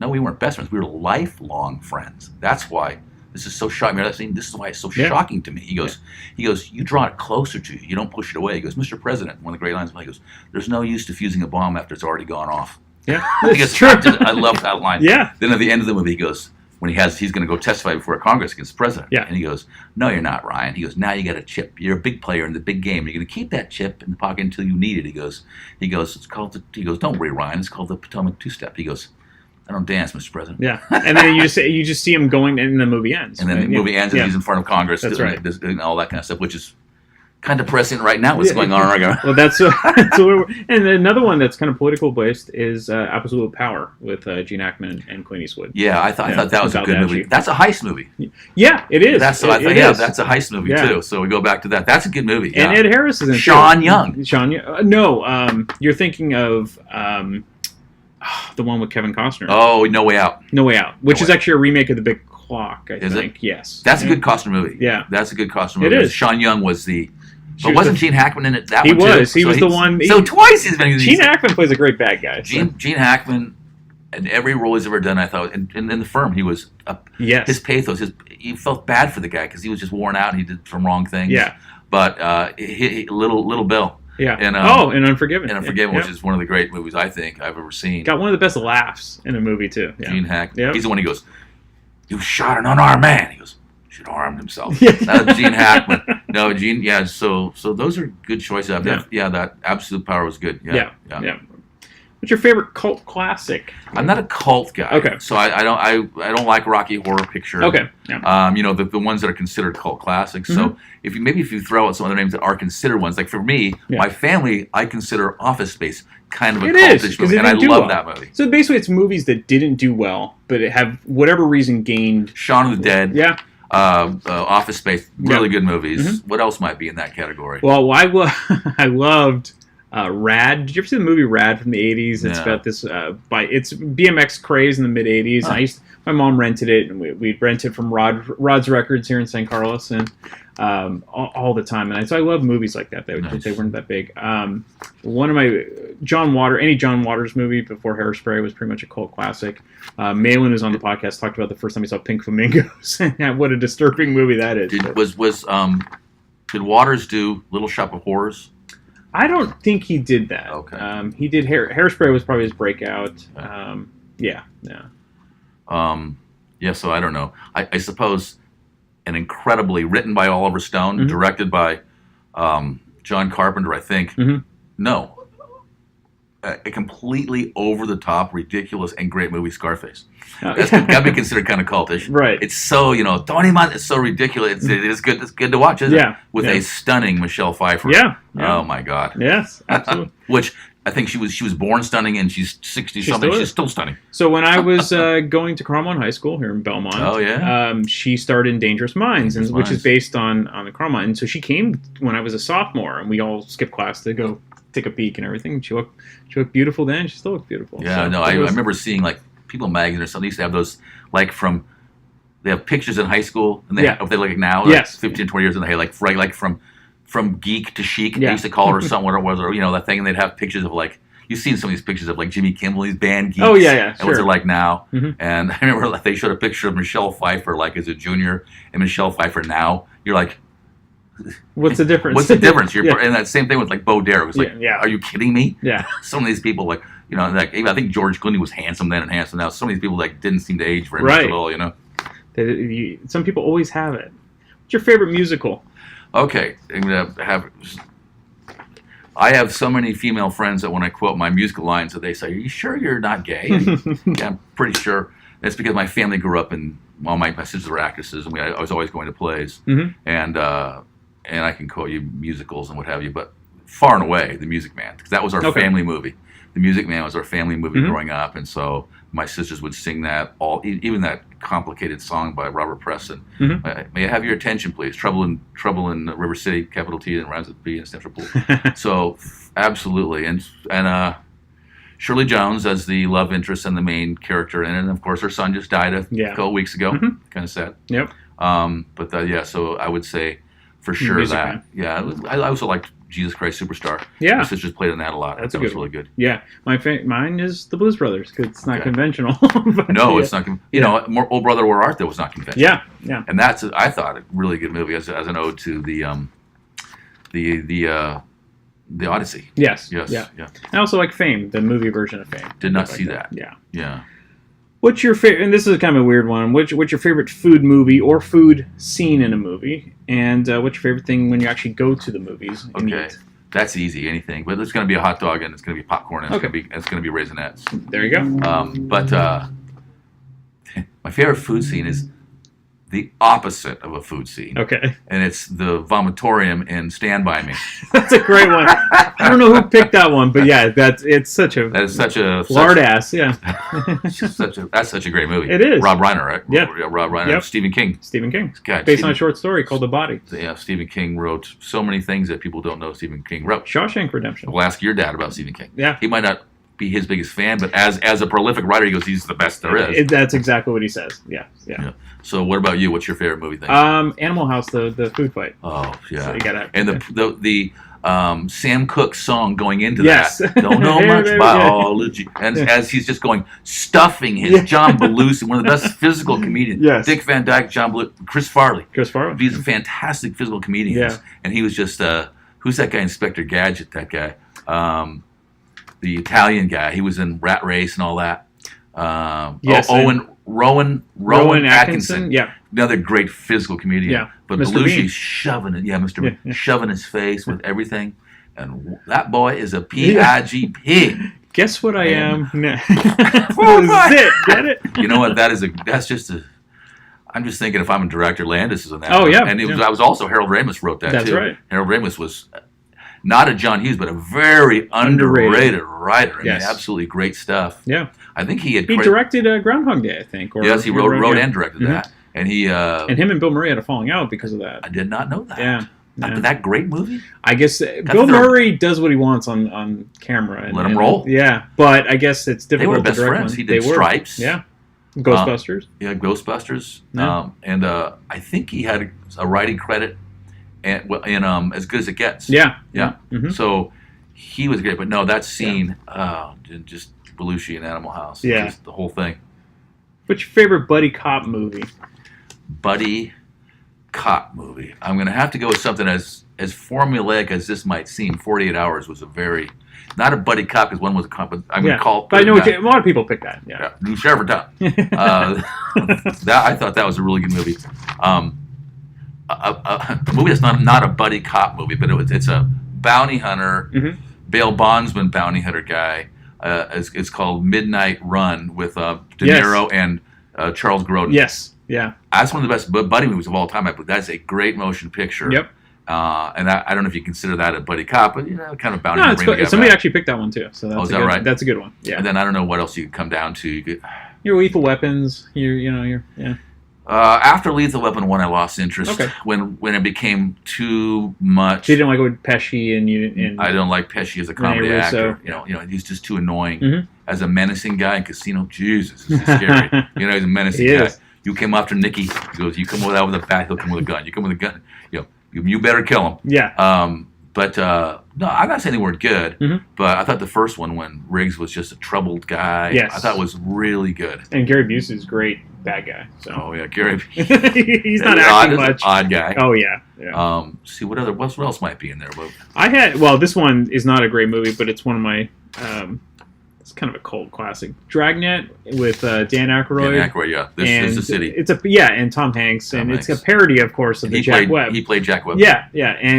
Speaker 2: No, we weren't best friends. We were lifelong friends. That's why this is so shocking. This is why it's so shocking to me." He goes, "You draw it closer to you. You don't push it away." He goes, "Mr. President," one of the great lines. He goes, "There's no use diffusing a bomb after it's already gone off."
Speaker 1: Yeah,
Speaker 2: that's true. I love that line.
Speaker 1: Yeah.
Speaker 2: Then at the end of the movie, he goes, when he's going to go testify before Congress against the president.
Speaker 1: Yeah.
Speaker 2: And he goes, "No, you're not, Ryan." He goes, "Now you got a chip. You're a big player in the big game. You're going to keep that chip in the pocket until you need it." He goes, "It's called don't worry, Ryan. It's called the Potomac two-step." He goes, "I don't dance, Mr. President."
Speaker 1: Yeah. And then you just see him going, and the movie ends.
Speaker 2: And then the movie ends, and he's in front of Congress.
Speaker 1: That's right.
Speaker 2: And all that kind of stuff, which is kind of depressing right now. What's going on right now?
Speaker 1: Well, that's and another one that's kind of political based is Absolute Power with Gene Hackman and Clint Eastwood.
Speaker 2: Yeah, I thought that was a good movie. That's a heist movie.
Speaker 1: Yeah, it is.
Speaker 2: That's a heist movie too. So we go back to that. That's a good movie.
Speaker 1: And Ed Harris is in
Speaker 2: Sean Young.
Speaker 1: No, you're thinking of the one with Kevin Costner.
Speaker 2: Oh, No Way Out.
Speaker 1: No Way Out, which is actually a remake of The Big Clock, I think.
Speaker 2: It?
Speaker 1: Yes.
Speaker 2: That's a good Costner movie.
Speaker 1: Yeah.
Speaker 2: That's a good Costner movie.
Speaker 1: It is.
Speaker 2: Sean Young was the... But wasn't Gene Hackman in it?
Speaker 1: He was. He was the one...
Speaker 2: So twice he's been in these.
Speaker 1: Gene Hackman plays a great bad guy.
Speaker 2: Gene Hackman, in every role he's ever done, I thought, in The Firm, he was... His pathos, you felt bad for the guy because he was just worn out and he did some wrong things.
Speaker 1: Yeah.
Speaker 2: But Little Bill...
Speaker 1: Yeah.
Speaker 2: And,
Speaker 1: and Unforgiven.
Speaker 2: And Unforgiven,
Speaker 1: Yep.
Speaker 2: which is one of the great movies I think I've ever seen.
Speaker 1: Got one of the best laughs in a movie too. Yeah.
Speaker 2: Gene Hackman.
Speaker 1: Yep.
Speaker 2: He's the one who goes, "You shot an unarmed man." He goes, "Should have armed himself."
Speaker 1: Yeah.
Speaker 2: That's Gene Hackman. No, Gene. Yeah. So those are good choices.
Speaker 1: Yeah.
Speaker 2: That Absolute Power was good.
Speaker 1: Yeah. What's your favorite cult classic?
Speaker 2: I'm not a cult guy.
Speaker 1: Okay.
Speaker 2: So I don't like Rocky Horror Picture.
Speaker 1: Okay. Yeah.
Speaker 2: The ones that are considered cult classics. So if you throw out some other names that are considered ones, like for me, my family, I consider Office Space kind of a cultish movie, and I love that movie.
Speaker 1: So basically, it's movies that didn't do well, but it have whatever reason gained.
Speaker 2: Shaun of the Dead.
Speaker 1: Yeah.
Speaker 2: Office Space, really good movies. What else might be in that category?
Speaker 1: Well, I loved Rad. Did you ever see the movie Rad from the 80s? It's about this it's BMX craze in the mid 80s.
Speaker 2: Huh.
Speaker 1: And my mom rented it, and we'd rent it from Rod's Records here in San Carlos, and all the time. And so I love movies like that. They weren't that big. One of my any John Waters movie before Hairspray was pretty much a cult classic. Malin, who's on the podcast, talked about the first time he saw Pink Flamingos. What a disturbing movie that is.
Speaker 2: Did Waters do Little Shop of Horrors?
Speaker 1: I don't think he did that.
Speaker 2: Okay.
Speaker 1: He did Hairspray was probably his breakout. Yeah.
Speaker 2: So I don't know. I suppose an incredibly written by Oliver Stone, directed by John Carpenter, I think. No. A completely over-the-top, ridiculous, and great movie, Scarface. That's got to be considered kind of cultish.
Speaker 1: Right.
Speaker 2: It's so, Tony Montana, it's so ridiculous. It is good. It's good to watch, isn't it? With a stunning Michelle Pfeiffer.
Speaker 1: Yeah.
Speaker 2: Oh, my God.
Speaker 1: Yes, absolutely.
Speaker 2: Which I think she was born stunning, and she's 60-something. She's still stunning.
Speaker 1: So when I was going to Cromwell High School here in Belmont, she starred in Dangerous Minds, which is based on the Cromwell. And so she came when I was a sophomore, and we all skipped class to go take a peek and everything. She looked beautiful then. She still looked beautiful.
Speaker 2: Yeah, I remember seeing like People magazine or something. They used to have those like they have pictures in high school, and if they look like now, like 15, 20 years, and they like from geek to chic. They used to call it or something, whatever it was, or that thing, and they'd have pictures of like. You've seen some of these pictures of like Jimmy Kimmel, these band geeks.
Speaker 1: Oh yeah,
Speaker 2: and what they're like now. And I remember like, they showed a picture of Michelle Pfeiffer like as a junior and Michelle Pfeiffer now. You're like,
Speaker 1: what's the difference?
Speaker 2: What's the difference? And that same thing with like Bo Derek. It was like, are you kidding me?
Speaker 1: Yeah.
Speaker 2: Some of these people like, like I think George Clooney was handsome then and handsome now. Some of these people like didn't seem to age very much at all.
Speaker 1: Some people always have it. What's your favorite musical?
Speaker 2: Okay, I'm gonna have. I have so many female friends that when I quote my musical lines, that they say, "Are you sure you're not gay?" Yeah, I'm pretty sure. That's because my family grew up in. Well, my sisters were actresses, and I was always going to plays, and I can quote you musicals and what have you, but far and away, The Music Man, because that was our family movie. The Music Man was our family movie growing up, and so my sisters would sing that even that complicated song by Robert Preston. May I have your attention, please? Trouble in River City, capital T, and rhymes with B, and Central Pool. So absolutely, and Shirley Jones as the love interest and the main character in it, and of course her son just died a couple weeks ago. Kind of sad.
Speaker 1: Yep.
Speaker 2: So I would say for sure
Speaker 1: Music
Speaker 2: that.
Speaker 1: Man.
Speaker 2: Yeah, I also liked Jesus Christ Superstar.
Speaker 1: Yeah.
Speaker 2: My sisters played in that a lot.
Speaker 1: That's
Speaker 2: that was really good.
Speaker 1: Yeah. Mine is the Blues Brothers, because it's not conventional.
Speaker 2: No, it's not. Old Brother, Where Art Thou was not conventional.
Speaker 1: Yeah.
Speaker 2: And that's, I thought, a really good movie as an ode to the Odyssey.
Speaker 1: Yes.
Speaker 2: Yeah.
Speaker 1: I also like Fame, the movie version of Fame.
Speaker 2: Did not see that.
Speaker 1: Yeah. What's your favorite? And this is kind of a weird one. What's your favorite food movie or food scene in a movie? And what's your favorite thing when you actually go to the movies and eat?
Speaker 2: That's easy. Anything, but it's going to be a hot dog and it's going to be popcorn and it's going to be Raisinets.
Speaker 1: There you go.
Speaker 2: But my favorite food scene is the opposite of a food scene.
Speaker 1: Okay.
Speaker 2: And it's the vomitorium in Stand By Me.
Speaker 1: That's a great one. I don't know who picked that one, but yeah, it's such a lard ass. Yeah.
Speaker 2: That's such a great movie.
Speaker 1: It is.
Speaker 2: Rob Reiner, right?
Speaker 1: Yeah.
Speaker 2: Rob Reiner. Yep. Stephen King. God,
Speaker 1: based on a short story called The Body.
Speaker 2: Yeah. Stephen King wrote so many things that people don't know Stephen King wrote.
Speaker 1: Shawshank Redemption.
Speaker 2: Well, ask your dad about Stephen King.
Speaker 1: Yeah.
Speaker 2: He might not be his biggest fan, but as a prolific writer, he goes, he's the best there is.
Speaker 1: That's exactly what he says. Yeah.
Speaker 2: So what about you? What's your favorite movie thing?
Speaker 1: Animal House, the food fight.
Speaker 2: Oh yeah.
Speaker 1: So you gotta,
Speaker 2: and the Sam Cooke song going into
Speaker 1: that.
Speaker 2: Don't know much biology. And as he's just going, stuffing his John Belushi, one of the best physical comedians.
Speaker 1: Yes.
Speaker 2: Dick Van Dyke, John Belushi, Chris Farley.
Speaker 1: Chris Farley.
Speaker 2: These are fantastic physical comedians.
Speaker 1: Yeah.
Speaker 2: And he was just who's that guy? Inspector Gadget. That guy, the Italian guy. He was in Rat Race and all that.
Speaker 1: Yes,
Speaker 2: Rowan Atkinson.
Speaker 1: Yeah.
Speaker 2: Another great physical comedian.
Speaker 1: Yeah.
Speaker 2: But
Speaker 1: Mr.
Speaker 2: Belushi's
Speaker 1: Bean.
Speaker 2: shoving it. Yeah, Mr. Bean. Shoving his face with everything. And that boy is a pig.
Speaker 1: Guess what I am? No.
Speaker 2: Oh,
Speaker 1: That's it. Get it?
Speaker 2: You know what? That's just a. I'm just thinking if I'm a director, Landis is on that.
Speaker 1: Oh, yeah.
Speaker 2: And I was also Harold Ramis wrote that,
Speaker 1: That's
Speaker 2: too.
Speaker 1: right.
Speaker 2: Harold Ramis was not a John Hughes, but a very underrated writer. I
Speaker 1: Yes.
Speaker 2: mean, absolutely great stuff.
Speaker 1: Yeah.
Speaker 2: I think he had...
Speaker 1: He directed Groundhog Day, I think.
Speaker 2: Yes, he wrote and directed that. And he...
Speaker 1: and him and Bill Murray had a falling out because of that.
Speaker 2: I did not know that.
Speaker 1: Yeah.
Speaker 2: That great movie?
Speaker 1: I guess Bill Murray does what he wants on camera. And,
Speaker 2: Let him roll.
Speaker 1: Yeah, but I guess it's difficult.
Speaker 2: They were
Speaker 1: to
Speaker 2: best
Speaker 1: direct
Speaker 2: friends.
Speaker 1: one.
Speaker 2: He did Stripes.
Speaker 1: Yeah. Ghostbusters.
Speaker 2: Ghostbusters.
Speaker 1: Yeah.
Speaker 2: And I think he had a writing credit in As Good as It Gets.
Speaker 1: Yeah.
Speaker 2: Yeah.
Speaker 1: Mm-hmm.
Speaker 2: So he was great. But no, that scene, just Belushi in Animal House.
Speaker 1: Yeah.
Speaker 2: Just the whole thing.
Speaker 1: What's your favorite buddy cop movie?
Speaker 2: Buddy cop movie. I'm going to have to go with something as formulaic as this might seem. 48 Hours was a very... Not a buddy cop, because one was a cop, but I'm going to call...
Speaker 1: But I know a lot of people pick that. Yeah.
Speaker 2: New Sheriff of Town. I thought that was a really good movie. A movie that's not a buddy cop movie, but it's a bounty hunter, bail bondsman bounty hunter guy. It's called Midnight Run with De Niro and Charles Grodin.
Speaker 1: Yes. Yeah.
Speaker 2: That's one of the best buddy movies of all time. That's a great motion picture.
Speaker 1: Yep.
Speaker 2: And I don't know if you consider that a buddy cop, but kind of bounty.
Speaker 1: No, it's cool. Somebody actually picked that one too. So that's
Speaker 2: right?
Speaker 1: That's a good one. Yeah.
Speaker 2: And then I don't know what else you could come down to.
Speaker 1: Your Lethal Weapons.
Speaker 2: After Lethal Weapon 1, I lost interest.
Speaker 1: Okay.
Speaker 2: When it became too much.
Speaker 1: So you didn't like with Pesci and
Speaker 2: I don't like Pesci as a comedy actor. He's just too annoying. As a menacing guy in Casino, Jesus, this is scary. He's a menacing guy.
Speaker 1: Is.
Speaker 2: You came after Nicky. He goes, you come out with a bat, he'll come with a gun. You come with a gun, you better kill him.
Speaker 1: Yeah.
Speaker 2: But no, I'm not saying they weren't good. But I thought the first one, when Riggs was just a troubled guy,
Speaker 1: yes.
Speaker 2: I thought was really good.
Speaker 1: And Gary Busey's great bad guy. So.
Speaker 2: Oh yeah, Gary.
Speaker 1: He's not acting much.
Speaker 2: Odd guy.
Speaker 1: Oh yeah.
Speaker 2: See what else might be in there.
Speaker 1: But this one is not a great movie, but it's one of my. It's kind of a cult classic. Dragnet with Dan Aykroyd.
Speaker 2: Dan Aykroyd, yeah. This is the city.
Speaker 1: And Tom Hanks, It's a parody, of course, of Jack Webb.
Speaker 2: He played Jack Webb.
Speaker 1: Yeah,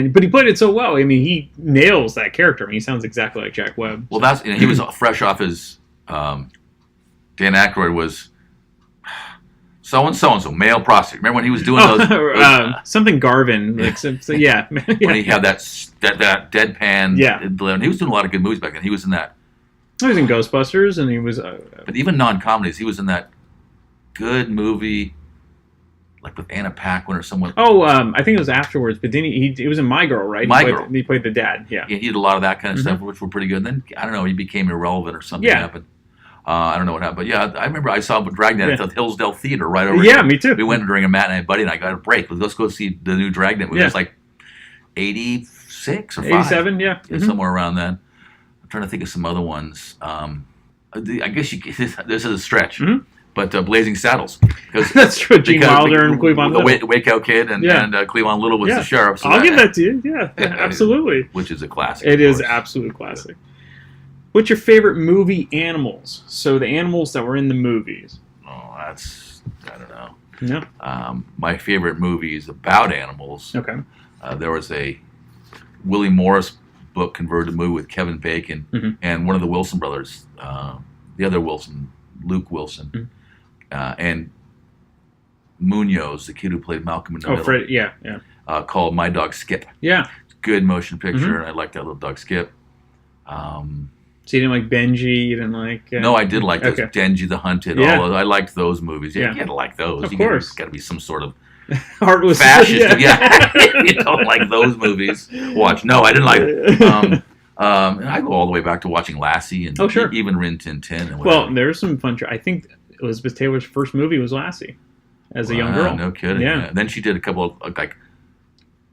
Speaker 1: but he played it so well. I mean, he nails that character. I mean, he sounds exactly like Jack Webb.
Speaker 2: Well, he was fresh off his. Dan Aykroyd was so and so male prostitute. Remember when he was doing those
Speaker 1: something Garvin? Yeah.
Speaker 2: When he had that deadpan.
Speaker 1: Yeah.
Speaker 2: He was doing a lot of good movies back then. He was in that.
Speaker 1: He was in Ghostbusters, and he was.
Speaker 2: But even non-comedies, he was in that good movie, like with Anna Paquin or someone.
Speaker 1: Oh, I think it was afterwards. But then he was in My Girl, right? He played the dad. Yeah.
Speaker 2: He did a lot of that kind of stuff, which were pretty good. And then I don't know, he became irrelevant or something happened. I don't know what happened, but yeah, I remember I saw Dragnet at the Hillsdale Theater right over here.
Speaker 1: Yeah, me too.
Speaker 2: We went during a matinee, buddy, and I got a break. Let's go see the new Dragnet movie. It was like 86 or
Speaker 1: 87, yeah.
Speaker 2: Somewhere around then. I'm trying to think of some other ones. I guess this is a stretch, but Blazing Saddles.
Speaker 1: That's true. Gene Wilder and Cleavon Little.
Speaker 2: The Wake Out Kid and Cleavon Little was the sheriff. So
Speaker 1: I'll give that to you. Yeah, absolutely.
Speaker 2: Which is a classic.
Speaker 1: It is absolute classic. What's your favorite movie animals? So the animals that were in the movies.
Speaker 2: Oh, I don't know.
Speaker 1: Yeah.
Speaker 2: My favorite movie is about animals.
Speaker 1: Okay.
Speaker 2: There was a Willie Morris book converted to movie with Kevin Bacon and one of the Wilson brothers, the other Wilson, Luke Wilson, and Munoz, the kid who played Malcolm in the Middle.
Speaker 1: Fred, yeah.
Speaker 2: Called My Dog Skip.
Speaker 1: Yeah.
Speaker 2: Good motion picture, and I like that little dog Skip.
Speaker 1: So you didn't like Benji? You didn't like...
Speaker 2: No, I did like those. Denji the Hunted.
Speaker 1: Yeah.
Speaker 2: All those. I liked those movies. Yeah, you gotta like those.
Speaker 1: Of course.
Speaker 2: Got to be some sort of
Speaker 1: heartless
Speaker 2: fascist. Yeah. You don't like those movies. Watch. No, I didn't like it. And I go all the way back to watching Lassie and even Rin Tin Tin. And
Speaker 1: well, there's some fun... I think Elizabeth Taylor's first movie was Lassie as a young girl.
Speaker 2: No kidding.
Speaker 1: Yeah.
Speaker 2: Then she did a couple of like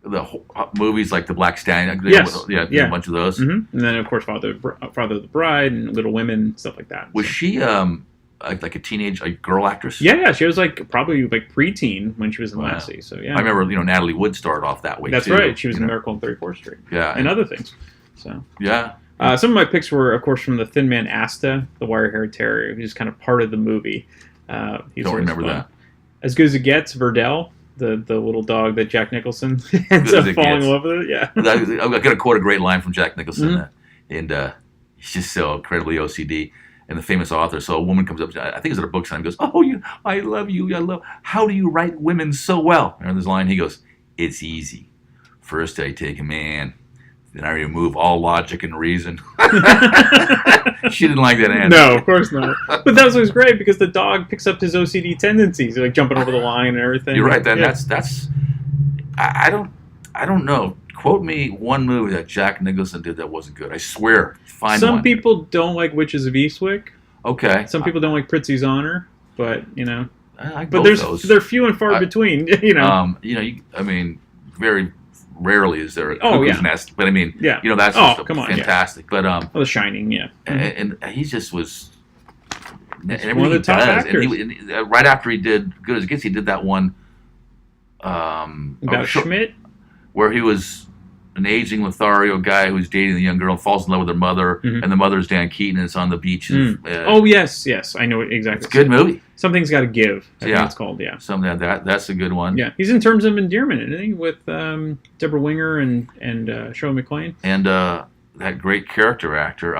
Speaker 2: the movies like The Black Stallion.
Speaker 1: Yes.
Speaker 2: A bunch of those.
Speaker 1: And then, of course, Father of the Bride and Little Women, stuff like that.
Speaker 2: Was she like a teenage girl actress.
Speaker 1: Yeah, she was like probably like preteen when she was in Lassie. So yeah,
Speaker 2: I remember Natalie Wood started off that way.
Speaker 1: That's
Speaker 2: too,
Speaker 1: right. She was in Miracle on 34th Street.
Speaker 2: Yeah,
Speaker 1: and other things. So
Speaker 2: yeah.
Speaker 1: Some of my picks were, of course, from the Thin Man Asta, the wire-haired terrier, who's kind of part of the movie.
Speaker 2: Don't remember that.
Speaker 1: As Good as It Gets, Verdell, the little dog that Jack Nicholson ends up falling in love with. Yeah,
Speaker 2: I'm going to quote a great line from Jack Nicholson, and he's just so incredibly OCD. And the famous author, so a woman comes up, I think it's at a book sign, and goes, "Oh, I love you. How do you write women so well?" And this line, he goes, "It's easy. First I take a man, then I remove all logic and reason." She didn't like that answer.
Speaker 1: No, of course not. But that was great because the dog picks up his OCD tendencies, like jumping over the line and everything.
Speaker 2: You're right. That's. I don't know. Quote me one movie that Jack Nicholson did that wasn't good. I swear. Find one.
Speaker 1: Some people don't like Witches of Eastwick.
Speaker 2: Okay.
Speaker 1: Some people don't like Pritzi's Honor, but
Speaker 2: I
Speaker 1: but
Speaker 2: those.
Speaker 1: they're few and far between.
Speaker 2: I mean, very rarely is there a cuckoo's nest, but I mean, that's just fantastic.
Speaker 1: Yeah.
Speaker 2: But
Speaker 1: The Shining, yeah.
Speaker 2: And he just was. And everything
Speaker 1: one of the top
Speaker 2: actors.
Speaker 1: actors.
Speaker 2: And right after he did Good as It Gets, he did that one.
Speaker 1: About Schmidt,
Speaker 2: where he was an aging Lothario guy who's dating the young girl, falls in love with her mother, and the mother's Dan Keaton, and it's on the beach.
Speaker 1: Yes, I know it exactly.
Speaker 2: It's a good movie.
Speaker 1: Something's Got to Give. I think it's called. Yeah,
Speaker 2: something like that. That's a good one.
Speaker 1: Yeah, he's in Terms of Endearment, isn't he, with Deborah Winger and Shirley MacLaine,
Speaker 2: and that great character actor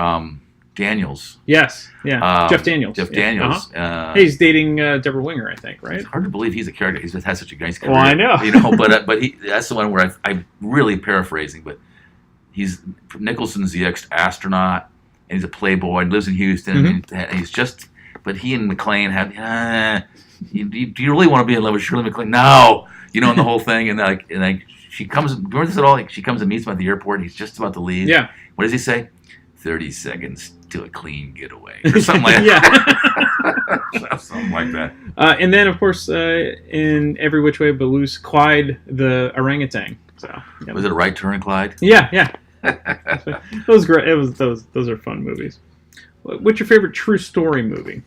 Speaker 2: Daniels.
Speaker 1: Yes, yeah, Jeff Daniels.
Speaker 2: Jeff Daniels.
Speaker 1: He's dating Deborah Winger, I think, right?
Speaker 2: It's hard to believe he's a character. He's had such a nice career.
Speaker 1: Well, I know.
Speaker 2: But that's the one where I'm really paraphrasing, but Nicholson's the ex-astronaut, and he's a playboy, and lives in Houston, and he's just. But he and McLean had. Do you really want to be in love with Shirley MacLaine? No, and the whole thing, and she comes. Remember this at all? Like she comes and meets him at the airport. And he's just about to leave.
Speaker 1: Yeah.
Speaker 2: What does he say? 30 seconds to a clean getaway, or something like that. Something like that.
Speaker 1: And then, of course, in Every Which Way But Loose, Clyde the orangutan. So
Speaker 2: was it A Right Turn, Clyde?
Speaker 1: Yeah. It was great. It was those are fun movies. What's your favorite true story movie?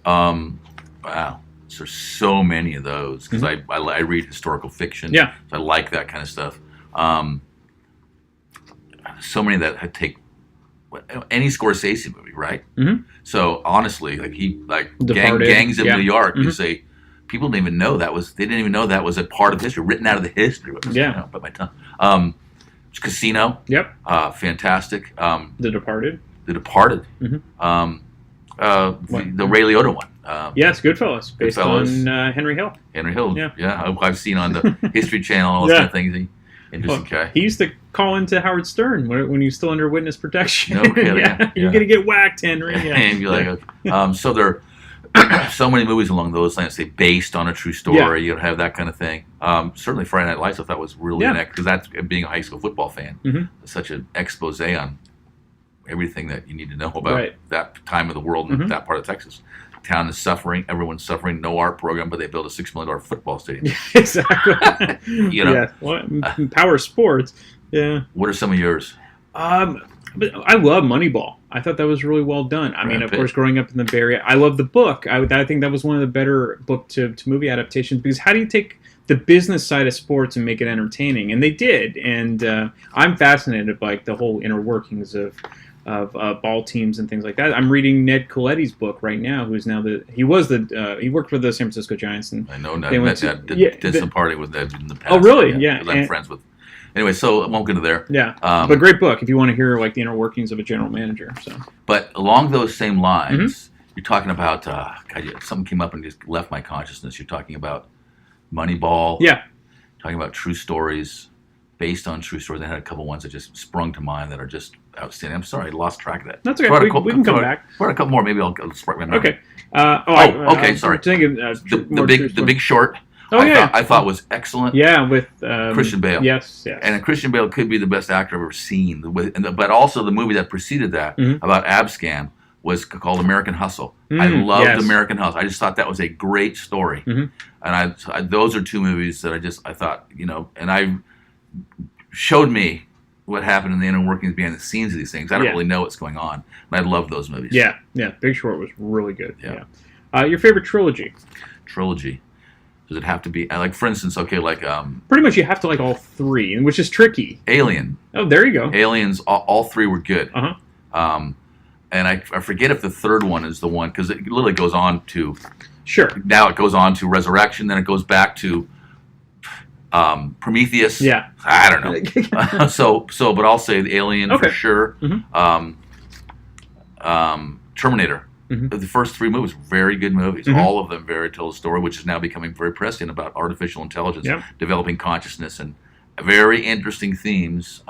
Speaker 2: Wow. There's so many of those because I read historical fiction.
Speaker 1: Yeah.
Speaker 2: So I like that kind of stuff. So many that take any Scorsese movie, right? Mm-hmm. So honestly, Gangs of New York, you say people didn't even know that was. They didn't even know that was a part of history, written out of the history. But my tongue. Casino. Yep. Fantastic.
Speaker 1: The Departed.
Speaker 2: Mm-hmm. The Ray Liotta one.
Speaker 1: Yes, Goodfellas, based on Henry Hill.
Speaker 2: Henry Hill. Yeah. I've seen on the History Channel all those kind of things. Interesting guy.
Speaker 1: He used to call into Howard Stern when he was still under witness protection.
Speaker 2: No kidding.
Speaker 1: You're gonna get whacked, Henry.
Speaker 2: And be like, so there are so many movies along those lines, say based on a true story. You have that kind of thing. Certainly, Friday Night Lights I thought was really because that's being a high school football fan. It's such an expose on everything that you need to know about that time of the world and that part of Texas. Town is suffering. Everyone's suffering. No art program, but they built a $6 million football stadium.
Speaker 1: Exactly. Power sports. Yeah.
Speaker 2: What are some of yours?
Speaker 1: But I love Moneyball. I thought that was really well done. I mean, of course, growing up in the Bay Area, I love the book. I think that was one of the better book to movie adaptations because how do you take the business side of sports and make it entertaining? And they did. And I'm fascinated by the whole inner workings of ball teams and things like that. I'm reading Ned Coletti's book right now, who's now he worked for the San Francisco Giants. And
Speaker 2: I know Ned did some party with Ned in the past.
Speaker 1: Oh, really? Yeah.
Speaker 2: I'm friends with. Anyway, so I won't get into there.
Speaker 1: Yeah, but great book if you want to hear the inner workings of a general manager. So,
Speaker 2: but along those same lines, you're talking about something came up and just left my consciousness. You're talking about Moneyball.
Speaker 1: Yeah.
Speaker 2: Talking about true stories. Based on true stories. I had a couple ones that just sprung to mind that are just outstanding. I'm sorry, I lost track of that.
Speaker 1: That's okay. We can come back.
Speaker 2: For a couple more, maybe I'll spark my memory.
Speaker 1: Okay.
Speaker 2: Okay. Sorry.
Speaker 1: Thinking,
Speaker 2: the Big Short.
Speaker 1: Oh,
Speaker 2: I thought was excellent.
Speaker 1: Yeah, with
Speaker 2: Christian Bale.
Speaker 1: Yes.
Speaker 2: And Christian Bale could be the best actor I've ever seen. But also the movie that preceded that about Abscam was called American Hustle. I loved American Hustle. I just thought that was a great story. And I those are two movies that I thought, and I showed me what happened in the inner workings behind the scenes of these things. I don't really know what's going on. But I love those movies.
Speaker 1: Yeah. Big Short was really good. Yeah. Your favorite trilogy?
Speaker 2: Trilogy. Does it have to be, like, for instance, okay, like...
Speaker 1: pretty much you have to like all three, which is tricky.
Speaker 2: Alien.
Speaker 1: Oh, there you go.
Speaker 2: Aliens, all three were good.
Speaker 1: Uh-huh.
Speaker 2: And I forget if the third one is the one, because it literally goes on to...
Speaker 1: Sure.
Speaker 2: Now it goes on to Resurrection, then it goes back to Prometheus.
Speaker 1: Yeah.
Speaker 2: I don't know. But I'll say the Alien for sure.
Speaker 1: Mm-hmm.
Speaker 2: Terminator.
Speaker 1: Mm-hmm.
Speaker 2: The first three movies, very good movies.
Speaker 1: Mm-hmm.
Speaker 2: All of them very tell a story, which is now becoming very prescient about artificial intelligence, developing consciousness, and very interesting themes.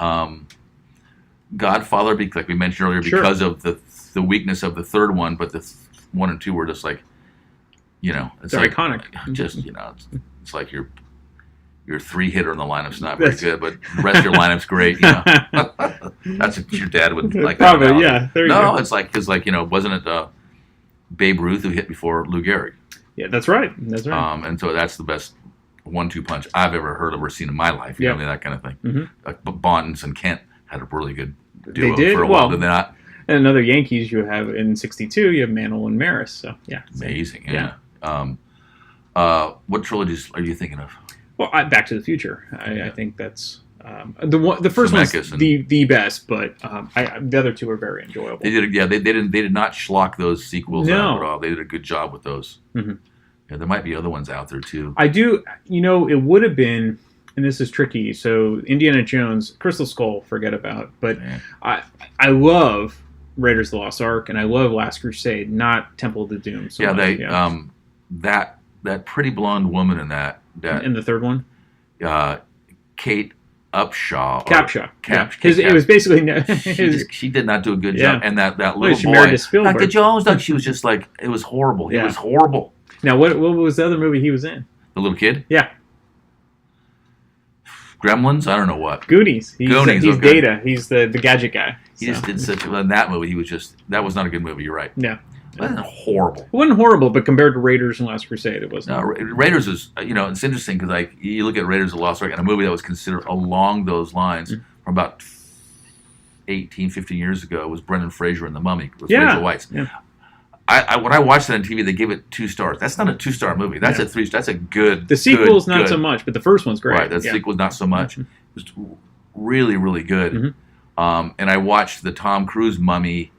Speaker 2: Godfather, like we mentioned earlier, because of the weakness of the third one, but the 1 and 2 were just like, it's
Speaker 1: They're
Speaker 2: like,
Speaker 1: iconic.
Speaker 2: Just it's like your 3-hitter in the lineup's not very good, but the rest of your lineup's great. That's what your dad would like.
Speaker 1: Probably, yeah. There you go.
Speaker 2: No, it's like because wasn't it Babe Ruth who hit before Lou Gehrig?
Speaker 1: Yeah, that's right.
Speaker 2: And so that's the best 1-2 punch I've ever heard of or seen in my life. You know, that kind of thing.
Speaker 1: Mm-hmm.
Speaker 2: Bonds and Kent had a really good duo
Speaker 1: they did?
Speaker 2: for a while. Did they not?
Speaker 1: And another Yankees you have in *62. You have Mantle and Maris. So yeah,
Speaker 2: amazing. Yeah. What trilogies are you thinking of?
Speaker 1: Well, Back to the Future. I think that's the first one's the best, but the other two are very enjoyable.
Speaker 2: They did. They did not schlock those sequels out at all. They did a good job with those.
Speaker 1: Mm-hmm.
Speaker 2: Yeah, there might be other ones out there too.
Speaker 1: I do. It would have been, and this is tricky. So Indiana Jones, Crystal Skull, forget about. But I love Raiders of the Lost Ark, and I love Last Crusade, not Temple of the Doom. So
Speaker 2: that pretty blonde woman in that
Speaker 1: in the third one,
Speaker 2: Kate Capshaw.
Speaker 1: Because it was basically
Speaker 2: she did not do a good job, and that little
Speaker 1: she
Speaker 2: boy,
Speaker 1: married to Spielberg.
Speaker 2: Dr. Jones, she was just like, it was horrible. It was horrible.
Speaker 1: Now, what was the other movie he was in?
Speaker 2: The little kid?
Speaker 1: Yeah.
Speaker 2: Gremlins? I don't know what.
Speaker 1: Goonies. He's Data. He's the gadget guy.
Speaker 2: He just did in that movie, that was not a good movie, you're right.
Speaker 1: Yeah.
Speaker 2: It wasn't horrible.
Speaker 1: It wasn't horrible, but compared to Raiders and Last Crusade, it wasn't.
Speaker 2: No, Raiders is, it's interesting because you look at Raiders of the Lost Ark, and a movie that was considered along those lines from about 18, 15 years ago was Brendan Fraser in The Mummy with Rachel Weisz. Yeah. When I watched it on TV, they gave it 2 stars. That's not a 2-star movie. That's a 3. That's a good.
Speaker 1: The sequel's not so much, but the first one's great.
Speaker 2: Right, the sequel's not so much. It was really, really good. Mm-hmm. And I watched the Tom Cruise Mummy.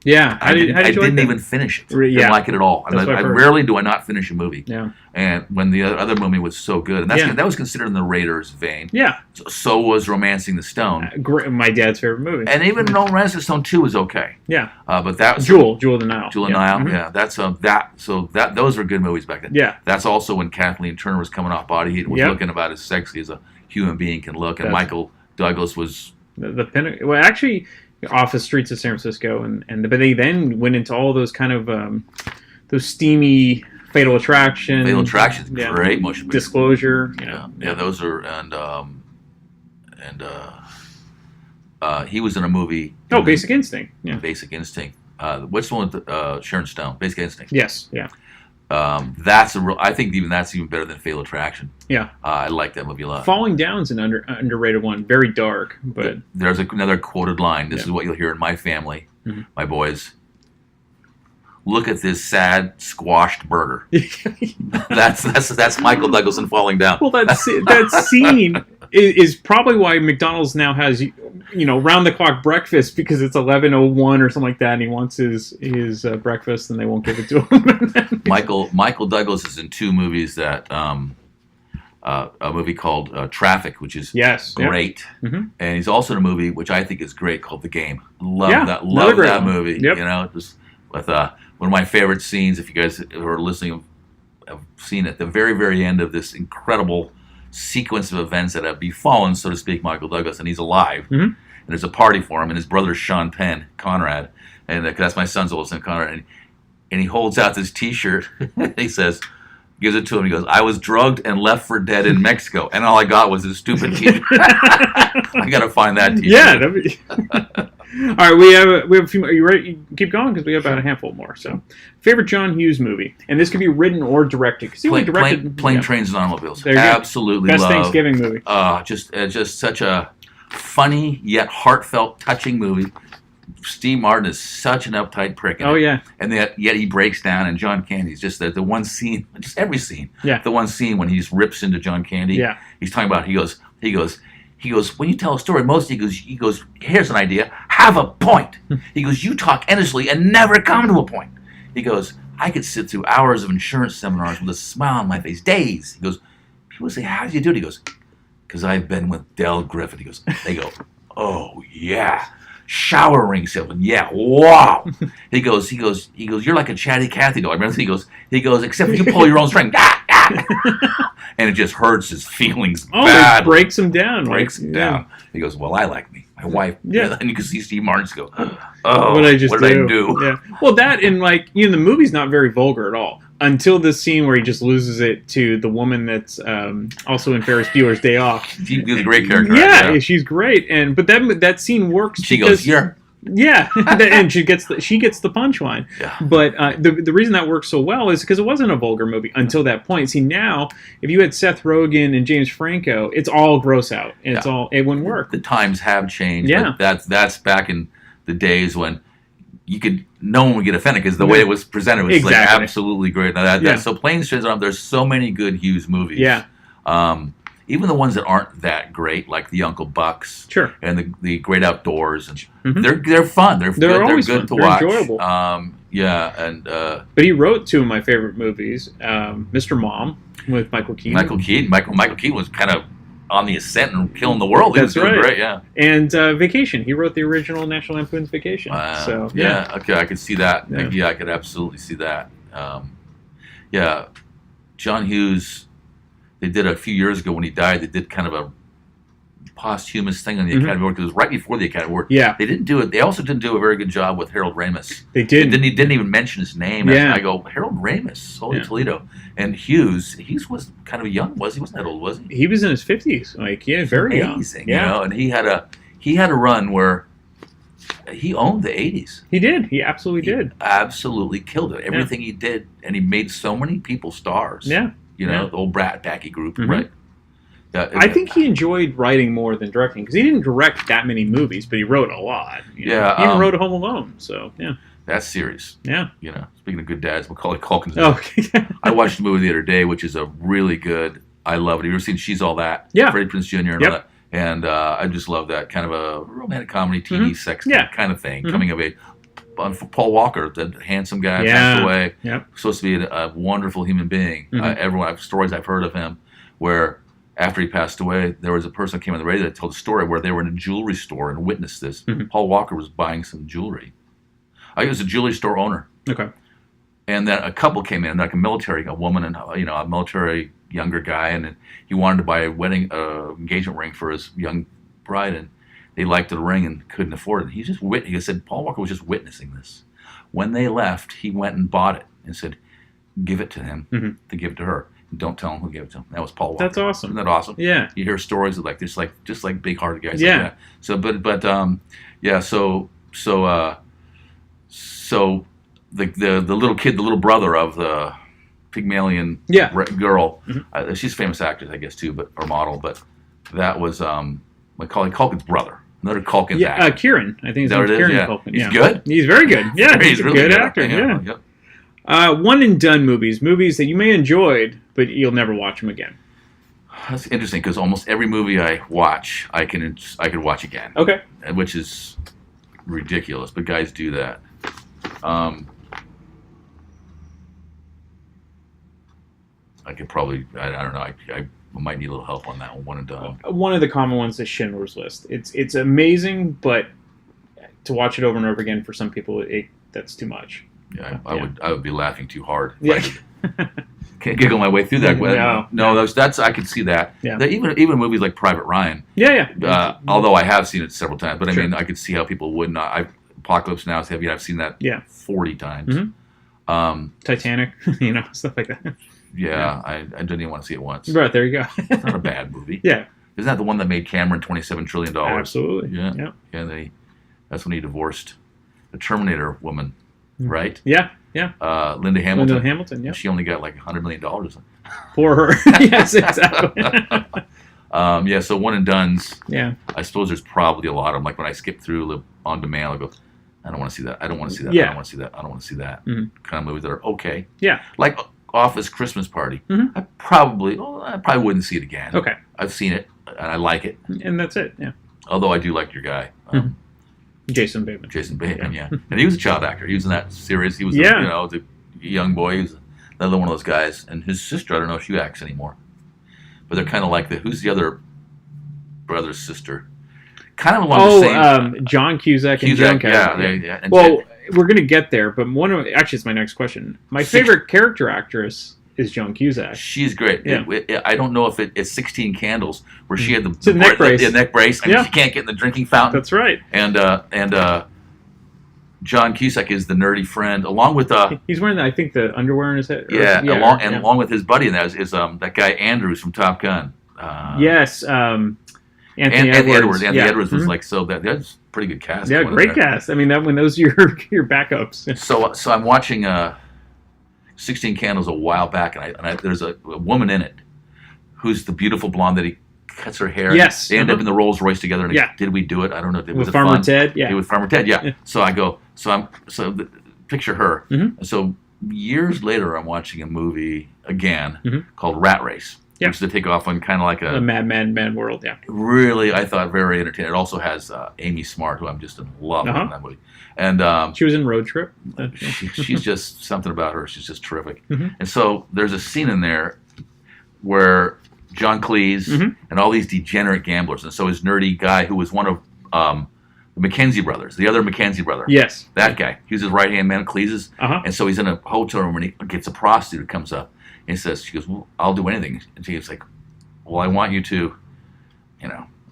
Speaker 1: Yeah,
Speaker 2: I didn't even finish it. Didn't like it at all. I rarely do I not finish a movie.
Speaker 1: Yeah.
Speaker 2: And when the other movie was so good, and that was considered in the Raiders vein.
Speaker 1: Yeah.
Speaker 2: So was Romancing the Stone.
Speaker 1: My dad's favorite movie.
Speaker 2: And even though Romancing the Stone 2 was okay.
Speaker 1: Yeah.
Speaker 2: But that was
Speaker 1: Jewel of the Nile.
Speaker 2: Jewel of the Nile. Mm-hmm. Yeah. Those were good movies back then.
Speaker 1: Yeah.
Speaker 2: That's also when Kathleen Turner was coming off Body Heat and was looking about as sexy as a human being can look, and Michael Douglas was
Speaker 1: the pinnacle. Well, actually, off the streets of San Francisco, but they then went into all those kind of those steamy Fatal Attraction.
Speaker 2: Fatal Attraction's great motion picture.
Speaker 1: Disclosure.
Speaker 2: Yeah, those are he was in a movie.
Speaker 1: Oh, Basic Instinct. Yeah.
Speaker 2: Basic Instinct. What's the one with Sharon Stone? Basic Instinct.
Speaker 1: Yes. Yeah.
Speaker 2: I think even that's even better than Fatal Attraction.
Speaker 1: Yeah.
Speaker 2: I like that movie a lot.
Speaker 1: Falling Down's an underrated one. Very dark, but
Speaker 2: there's another quoted line. This is what you'll hear in my family, my boys. Look at this sad squashed burger. That's Michael Douglas in Falling Down.
Speaker 1: Well, that scene is probably why McDonald's now has round the clock breakfast, because it's 11:01 or something like that, and he wants his breakfast, and they won't give it to him.
Speaker 2: Michael Douglas is in 2 movies that a movie called Traffic, which is great, and he's also in a movie which I think is great called The Game. Love that movie.
Speaker 1: Yep.
Speaker 2: Just with one of my favorite scenes. If you guys who are listening have seen it, the very, very end of this incredible sequence of events that have befallen, so to speak, Michael Douglas, and he's alive, and there's a party for him, and his brother Sean Penn, Conrad, and that's my son's oldest son, Conrad, and he holds out this T-shirt, he says, gives it to him, he goes, "I was drugged and left for dead in Mexico, and all I got was this stupid T-shirt." I gotta find that T-shirt.
Speaker 1: Yeah, that'd be... All right, we have a few more. Are you ready? Keep going, because we have about a handful more. So, favorite John Hughes movie, and this could be written or directed.
Speaker 2: Plane, Trains, and Automobiles.
Speaker 1: Absolutely
Speaker 2: love.
Speaker 1: Best Thanksgiving movie.
Speaker 2: Just such a. funny yet heartfelt, touching movie. Steve Martin is such an uptight prick.
Speaker 1: Oh, yeah.
Speaker 2: And yet he breaks down, and John Candy's just the one scene, just every scene.
Speaker 1: Yeah.
Speaker 2: The one scene when he just rips into John Candy.
Speaker 1: Yeah.
Speaker 2: He's talking about, he goes, when you tell a story, he goes, here's an idea, have a point. He goes, you talk endlessly and never come to a point. He goes, I could sit through hours of insurance seminars with a smile on my face, days. He goes, people say, how do you do it? He goes, because I've been with Del Griffith. He goes, they go, oh, yeah. Shower ring salesman, yeah, wow. He goes, you're like a chatty Cathy doll. Remember? He goes, except you pull your own string. And it just hurts his feelings bad.
Speaker 1: It breaks him down.
Speaker 2: Breaks him down. He goes, well, I like me. My wife.
Speaker 1: Yeah.
Speaker 2: And you can see Steve Martin go, oh,
Speaker 1: what did I
Speaker 2: do?
Speaker 1: Yeah. Well, that and the movie's not very vulgar at all until this scene where he just loses it to the woman that's also in Ferris Bueller's Day Off.
Speaker 2: She's a great character.
Speaker 1: Yeah, she's great. But that scene works.
Speaker 2: She goes, you're.
Speaker 1: Yeah, and she gets the punchline.
Speaker 2: Yeah.
Speaker 1: But the reason that works so well is because it wasn't a vulgar movie until that point. See, now if you had Seth Rogen and James Franco, it's all gross out. It wouldn't work.
Speaker 2: The times have changed.
Speaker 1: Yeah.
Speaker 2: But that's back in the days when no one would get offended because the way it was presented was like absolutely great. Now so Planes, Trains, and Automobiles, there's so many good Hughes movies.
Speaker 1: Yeah.
Speaker 2: Even the ones that aren't that great, like The Uncle Bucks,
Speaker 1: sure,
Speaker 2: and the Great Outdoors, and they're fun. They're good. They're good to watch.
Speaker 1: Enjoyable.
Speaker 2: But
Speaker 1: he wrote two of my favorite movies, Mr. Mom with Michael Keaton.
Speaker 2: Michael Keaton was kind of on the ascent and killing the world. He was doing great. Yeah.
Speaker 1: And Vacation. He wrote the original National Lampoon's Vacation.
Speaker 2: Okay, I could see that.
Speaker 1: Yeah.
Speaker 2: I could absolutely see that. John Hughes. They did a few years ago when he died. They did kind of a posthumous thing on the Academy Award because it was right before the Academy Award.
Speaker 1: Yeah,
Speaker 2: they didn't do it. They also didn't do a very good job with Harold Ramis.
Speaker 1: They did.
Speaker 2: He didn't even mention his name.
Speaker 1: Yeah.
Speaker 2: I go, Harold Ramis, holy Toledo. And Hughes was kind of young. He wasn't that old, was he?
Speaker 1: He was in his 50s. Very
Speaker 2: amazing, young. And he had a run where he owned the 80s.
Speaker 1: He did. He absolutely did.
Speaker 2: Absolutely killed it. Everything he did, and he made so many people stars.
Speaker 1: Yeah.
Speaker 2: The old Brat Packy group, right?
Speaker 1: I think he enjoyed writing more than directing because he didn't direct that many movies, but he wrote a lot. He even wrote Home Alone. So
Speaker 2: that's serious.
Speaker 1: Yeah.
Speaker 2: Speaking of good dads, Macaulay Culkin's.
Speaker 1: Okay.
Speaker 2: I watched a movie the other day, which is a really good. I love it. Have you ever seen She's All That?
Speaker 1: Yeah.
Speaker 2: Freddie Prinze Jr. and all that. And I just love that kind of a romantic comedy, TV, sex kind of thing, coming of age. Paul Walker, the handsome guy, passed away.
Speaker 1: Yep.
Speaker 2: Supposed to be a wonderful human being. Stories I've heard of him where after he passed away, there was a person that came on the radio that told a story where they were in a jewelry store and witnessed this. Paul Walker was buying some jewelry. I think it was a jewelry store owner.
Speaker 1: Okay.
Speaker 2: And then a couple came in, like a woman and a military younger guy, and he wanted to buy a wedding engagement ring for his young bride, and they liked the ring and couldn't afford it. He said Paul Walker was just witnessing this. When they left, he went and bought it and said, "Give it to him to give it to her. And don't tell him who gave it to him." That was Paul Walker.
Speaker 1: That's awesome.
Speaker 2: Isn't that awesome?
Speaker 1: Yeah.
Speaker 2: You hear stories of just like big-hearted guys.
Speaker 1: Yeah.
Speaker 2: Like that. So the little kid, the little brother of the Pygmalion girl, she's a famous actress, I guess, too, or model. But that was Macaulay Culkin's brother. Another Culkin's actor.
Speaker 1: Kieran. I think it's Kieran Culkin.
Speaker 2: He's good?
Speaker 1: He's very good. Yeah, he's a
Speaker 2: really
Speaker 1: good actor. Yeah.
Speaker 2: Yep.
Speaker 1: One and done movies that you may enjoyed, but you'll never watch them again.
Speaker 2: That's interesting because almost every movie I watch, I could watch again.
Speaker 1: Okay.
Speaker 2: Which is ridiculous, but guys do that. I could probably, I don't know, I might need a little help on that one and done.
Speaker 1: One of the common ones is Schindler's List. It's amazing, but to watch it over and over again for some people, that's too much.
Speaker 2: Yeah, I would be laughing too hard.
Speaker 1: Yeah.
Speaker 2: Can't giggle my way through that.
Speaker 1: No,
Speaker 2: that's I could see that.
Speaker 1: Yeah.
Speaker 2: Even movies like Private Ryan.
Speaker 1: Yeah.
Speaker 2: Although I have seen it several times, but I mean, I could see how people would not. Apocalypse Now is heavy. I've seen that 40 times.
Speaker 1: Titanic, stuff like that.
Speaker 2: Yeah, I didn't even want to see it once.
Speaker 1: Right, there you go.
Speaker 2: It's not a bad movie.
Speaker 1: Yeah.
Speaker 2: Isn't that the one that made Cameron $27 trillion?
Speaker 1: Absolutely.
Speaker 2: Yeah. Yeah. That's when he divorced the Terminator woman, right?
Speaker 1: Yeah.
Speaker 2: Linda Hamilton.
Speaker 1: Yeah.
Speaker 2: She only got like $100 million.
Speaker 1: For her. Yes, exactly.
Speaker 2: Yeah, so one and dones.
Speaker 1: Yeah.
Speaker 2: I suppose there's probably a lot of them. Like when I skip through the on demand, I'll go, I don't want to see that. I don't want to see that.
Speaker 1: Yeah.
Speaker 2: I don't want to see that. I don't want to see that.
Speaker 1: Mm-hmm.
Speaker 2: Kind of movies that are okay.
Speaker 1: Yeah.
Speaker 2: Like Office Christmas Party.
Speaker 1: Mm-hmm.
Speaker 2: I probably wouldn't see it again.
Speaker 1: Okay.
Speaker 2: I've seen it and I like it.
Speaker 1: And that's it. Yeah.
Speaker 2: Although I do like your guy.
Speaker 1: Jason Bateman.
Speaker 2: Jason Bateman, yeah. And he was a child actor. He was in that series. He was,
Speaker 1: Yeah.
Speaker 2: the young boy. He was another one of those guys. And his sister, I don't know if she acts anymore. But they're kind of like who's the other brother's sister? Kind of along the same.
Speaker 1: John Cusack and
Speaker 2: Cusack,
Speaker 1: Joan Cusack.
Speaker 2: yeah. And
Speaker 1: Well, we're going to get there, but actually, it's my next question. My favorite character actress is Joan Cusack.
Speaker 2: She's great.
Speaker 1: Yeah.
Speaker 2: I don't know if it's 16 Candles where she had
Speaker 1: the neck brace.
Speaker 2: The neck brace. I mean, she can't get in the drinking fountain.
Speaker 1: That's right.
Speaker 2: And John Cusack is the nerdy friend, along with
Speaker 1: he's wearing I think the underwear in his head.
Speaker 2: Along with his buddy in that is that guy Andrews from Top Gun.
Speaker 1: Yes. Anthony Edwards.
Speaker 2: Anthony Edwards was like that's pretty good cast.
Speaker 1: Yeah, great cast. I mean, when those are your backups.
Speaker 2: So I'm watching 16 Candles a while back, and there's a woman in it who's the beautiful blonde that he cuts her hair.
Speaker 1: Yes,
Speaker 2: they end up in the Rolls Royce together. And did we do it? I don't know.
Speaker 1: With Farmer Ted. Yeah,
Speaker 2: with Farmer Ted. Yeah. So I go. Picture her.
Speaker 1: Mm-hmm.
Speaker 2: So years later, I'm watching a movie again called Rat Race.
Speaker 1: Yeah.
Speaker 2: Which is to take off on kind of like a
Speaker 1: Mad World, yeah.
Speaker 2: Really, I thought very entertaining. It also has Amy Smart, who I'm just in love with in that movie. And
Speaker 1: she was in Road Trip.
Speaker 2: She's just something about her. She's just terrific.
Speaker 1: Mm-hmm.
Speaker 2: And so there's a scene in there where John Cleese and all these degenerate gamblers, and so his nerdy guy who was one of the McKenzie brothers, the other McKenzie brother.
Speaker 1: Yes.
Speaker 2: That guy. He was his right-hand man, Cleese's. And so he's in a hotel room and he gets a prostitute who comes up. And he says, she goes, well, I'll do anything. And she's like, well, I want you to, I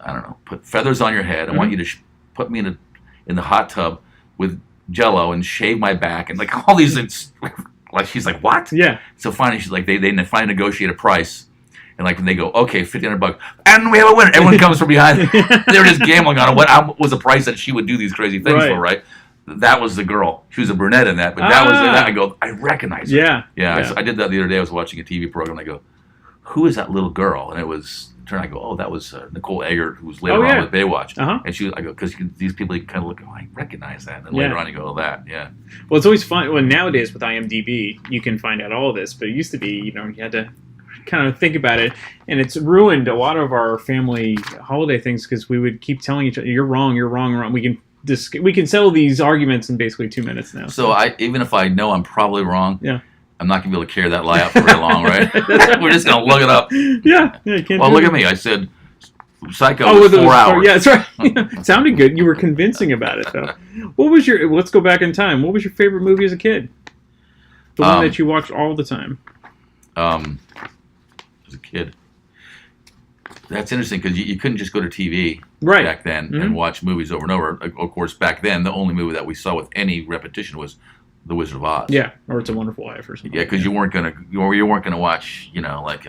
Speaker 2: don't know, put feathers on your head. I want you to put me in the hot tub with Jell-O and shave my back. And like all these things. Like, she's like, what? Yeah. So finally, she's like, they finally negotiate a price. And like when they go, okay, $1,500, and we have a winner. Everyone comes from behind. They're just gambling on it. What was the price that she would do these crazy things for, right? That was the girl. She was a brunette in that, but that was that. I go, I recognize her. Yeah. So I did that the other day. I was watching a TV program. And I go, who is that little girl? And it was. I go, oh, that was Nicole Eggert, who was later on with Baywatch. And she, I go, because these people you kind of look, oh, I recognize that. And then later on, you go, oh, that,
Speaker 1: Well, it's always fun. Well, nowadays with IMDb, you can find out all of this, but it used to be, you had to kind of think about it, and it's ruined a lot of our family holiday things because we would keep telling each other, you're wrong. We can settle these arguments in basically 2 minutes now.
Speaker 2: So even if I know I'm probably wrong, I'm not going to be able to carry that lie out for very long, right? We're just going to look it up.
Speaker 1: Yeah. You can't
Speaker 2: look at me. I said Psycho was 4 hours.
Speaker 1: Yeah, that's right. It sounded good. You were convincing about it, though. Let's go back in time. What was your favorite movie as a kid? The one that you watched all the time.
Speaker 2: As a kid. That's interesting because you couldn't just go to TV back then and watch movies over and over. Of course, back then, the only movie that we saw with any repetition was The Wizard of Oz.
Speaker 1: Yeah, or It's a Wonderful Life or something.
Speaker 2: Yeah, because you weren't gonna watch, like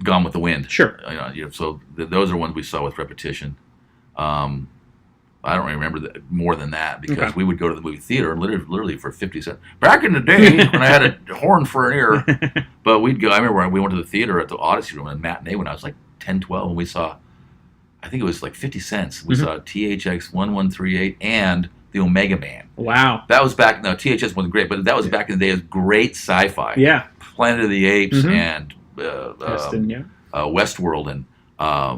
Speaker 2: Gone with the Wind.
Speaker 1: Sure.
Speaker 2: So those are ones we saw with repetition. I don't remember more than that because we would go to the movie theater and literally for 50 cents. Back in the day when I had a horn for an ear, but we'd go. I remember when we went to the theater at the Odyssey Room on a matinee when I was like 10, 12, and we saw, I think it was like 50 cents. We saw THX 1138 and the Omega Man.
Speaker 1: Wow.
Speaker 2: That was back. No, THX wasn't great, but that was back in the day of great sci-fi.
Speaker 1: Yeah.
Speaker 2: Planet of the Apes and Westworld and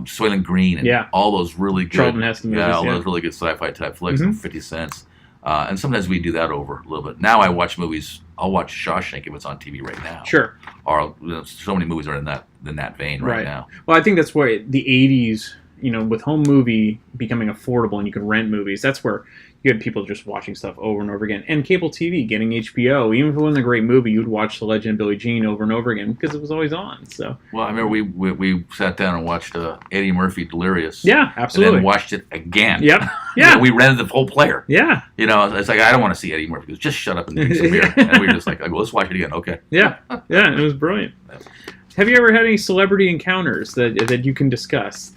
Speaker 2: Soylent Green and all those really good,
Speaker 1: Charlton Heston movies,
Speaker 2: all those really good sci-fi type flicks for 50 cents. And sometimes we do that over a little bit. Now I watch movies. I'll watch Shawshank if it's on TV right now.
Speaker 1: Sure.
Speaker 2: Or so many movies are in that vein right now.
Speaker 1: Well, I think that's why the 80s, with home movie becoming affordable and you could rent movies, that's where you had people just watching stuff over and over again. And cable TV, getting HBO. Even if it wasn't a great movie, you'd watch The Legend of Billie Jean over and over again because it was always on. So.
Speaker 2: Well, I remember we sat down and watched Eddie Murphy Delirious.
Speaker 1: Yeah, absolutely.
Speaker 2: And then watched it again.
Speaker 1: Yep. Yeah.
Speaker 2: We rented the whole player.
Speaker 1: Yeah.
Speaker 2: It's like, I don't want to see Eddie Murphy. He goes, just shut up and drink some beer. And we were just like, let's watch it again. Okay.
Speaker 1: Yeah. Yeah, it was brilliant. Have you ever had any celebrity encounters that you can discuss?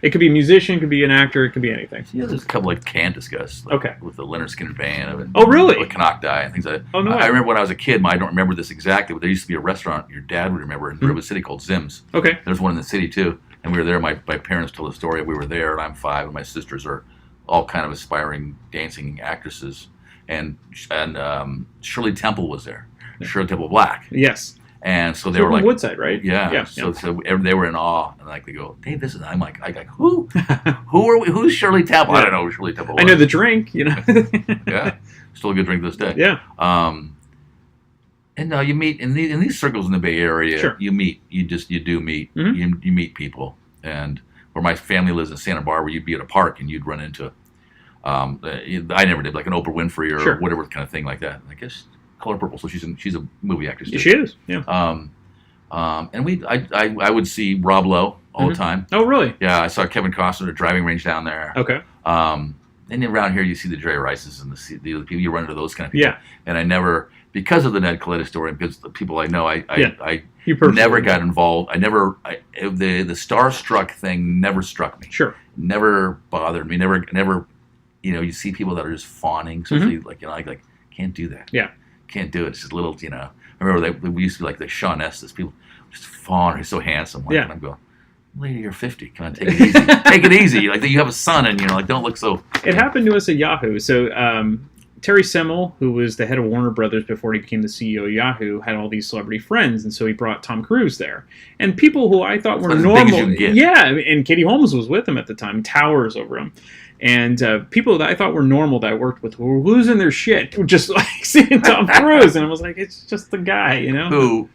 Speaker 1: It could be a musician, it could be an actor, it could be anything.
Speaker 2: Yeah, there's a couple I can discuss. Like,
Speaker 1: Okay.
Speaker 2: With the Leonard Skinner Band. And,
Speaker 1: Oh, really?
Speaker 2: Like Canuck Die and things like that.
Speaker 1: Oh, no.
Speaker 2: I remember when I was a kid, I don't remember this exactly, but there used to be a restaurant your dad would remember in River City called Zim's.
Speaker 1: Okay.
Speaker 2: There's one in the city, too. And we were there. My parents told the story. We were there, and I'm 5, and my sisters are all kind of aspiring dancing actresses. And Shirley Temple was there. Shirley Temple Black.
Speaker 1: Yes.
Speaker 2: And so they
Speaker 1: So
Speaker 2: were
Speaker 1: from
Speaker 2: like,
Speaker 1: Woodside, right?
Speaker 2: yeah. So they were in awe, and like they go, "Hey, this is." I'm like, who are we? Who's Shirley Temple? I don't know who Shirley Temple was.
Speaker 1: I know the drink, you know.
Speaker 2: Yeah, still a good drink to this day.
Speaker 1: Yeah.
Speaker 2: And now you meet in these circles in the Bay Area.
Speaker 1: Sure.
Speaker 2: You do meet.
Speaker 1: Mm-hmm.
Speaker 2: You meet people, and where my family lives in Santa Barbara, you'd be at a park and you'd run into. I never did like an Oprah Winfrey or
Speaker 1: Sure.
Speaker 2: whatever kind of thing like that. I guess Color Purple. So she's a movie actress too.
Speaker 1: She is. Yeah.
Speaker 2: And I would see Rob Lowe all the time.
Speaker 1: Oh, really?
Speaker 2: Yeah, I saw Kevin Costner at a driving range down there.
Speaker 1: Okay.
Speaker 2: And then around here you see the Jerry Rices and the other people. You run into those kind of people.
Speaker 1: Yeah.
Speaker 2: And I never, because of the Ned Coletta story, and because the people I know, I
Speaker 1: You personally-
Speaker 2: never got involved. The starstruck thing never struck me.
Speaker 1: Sure.
Speaker 2: Never bothered me. Never. You see people that are just fawning, especially like can't do that.
Speaker 1: Yeah.
Speaker 2: Can't do it. It's just little, I remember we used to be like the Sean Estes. People just fawn. He's so handsome. Like,
Speaker 1: Yeah.
Speaker 2: and I'm going, lady, you're 50. Come on, take it easy. Take it easy. Like you have a son, and like don't look so.
Speaker 1: It happened to us at Yahoo. So Terry Semel, who was the head of Warner Brothers before he became the CEO of Yahoo, had all these celebrity friends, and so he brought Tom Cruise there. And people who I thought were
Speaker 2: As
Speaker 1: normal,
Speaker 2: big as you can get.
Speaker 1: yeah, and Katie Holmes was with him at the time, towers over him. And people that I thought were normal that I worked with were losing their shit, just like seeing Tom Cruise, and I was like, it's just the guy,
Speaker 2: Who,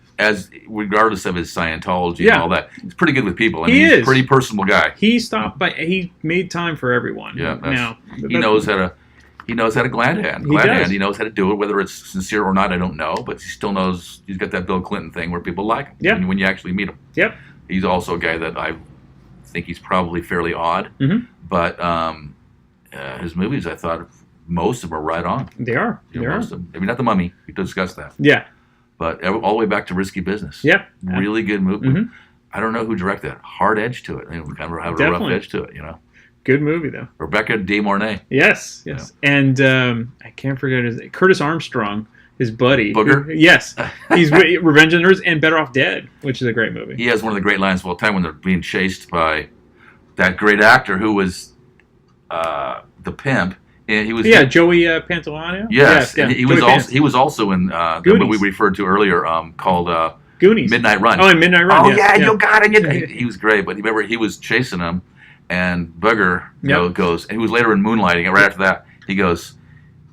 Speaker 2: regardless of his Scientology
Speaker 1: Yeah.
Speaker 2: and all that, he's pretty good with people.
Speaker 1: He
Speaker 2: He's
Speaker 1: is.
Speaker 2: a pretty personable guy.
Speaker 1: He stopped by. He made time for everyone.
Speaker 2: Yeah,
Speaker 1: now
Speaker 2: he knows how to glad hand.
Speaker 1: He does.
Speaker 2: He knows how to do it, whether it's sincere or not. I don't know, but he still knows. He's got that Bill Clinton thing where people like him.
Speaker 1: Yeah.
Speaker 2: When you actually meet him.
Speaker 1: Yep.
Speaker 2: He's also a guy that I think he's probably fairly odd, but his movies, I thought most of them are right on.
Speaker 1: They are.
Speaker 2: Most of them. Maybe not The Mummy. We discussed that.
Speaker 1: Yeah.
Speaker 2: But all the way back to Risky Business.
Speaker 1: Yeah.
Speaker 2: Really good movie.
Speaker 1: Mhm.
Speaker 2: I don't know who directed it. Hard edge to it. Kind of have a rough
Speaker 1: Definitely.
Speaker 2: edge to it,
Speaker 1: Good movie though.
Speaker 2: Rebecca De Mornay.
Speaker 1: Yes. And I can't forget his Curtis Armstrong, his buddy.
Speaker 2: Booger?
Speaker 1: Yes. He's Revenge of the Nerds and Better Off Dead, which is a great movie.
Speaker 2: He has one of the great lines of all time when they're being chased by that great actor who was the pimp. And he was
Speaker 1: Joey Pantoliano.
Speaker 2: Yes, and he was
Speaker 1: Joey
Speaker 2: also in the movie we referred to earlier called
Speaker 1: Goonies.
Speaker 2: Midnight Run.
Speaker 1: Oh, and Midnight Run.
Speaker 2: Oh
Speaker 1: yeah,
Speaker 2: you got it. He was great, but remember he was chasing him, and Booger goes, and he was later in Moonlighting. And right after that, he goes,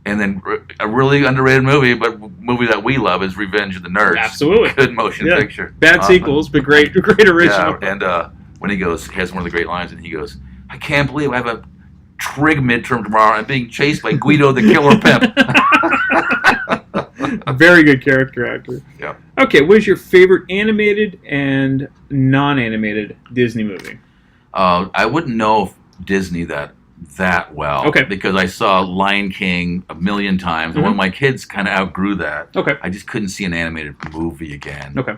Speaker 2: and then a really underrated movie, but movie that we love is Revenge of the Nerds.
Speaker 1: Absolutely,
Speaker 2: good motion picture.
Speaker 1: Bad sequels, but great original.
Speaker 2: Yeah, and when he goes, he has one of the great lines, and he goes, "I can't believe I have a trig midterm tomorrow. I'm being chased by Guido the Killer Pimp."
Speaker 1: Very good character actor.
Speaker 2: Yeah.
Speaker 1: Okay, what is your favorite animated and non-animated Disney movie?
Speaker 2: I wouldn't know Disney that well.
Speaker 1: Okay.
Speaker 2: Because I saw Lion King a million times, and when my kids kind of outgrew that,
Speaker 1: Okay.
Speaker 2: I just couldn't see an animated movie again.
Speaker 1: Okay.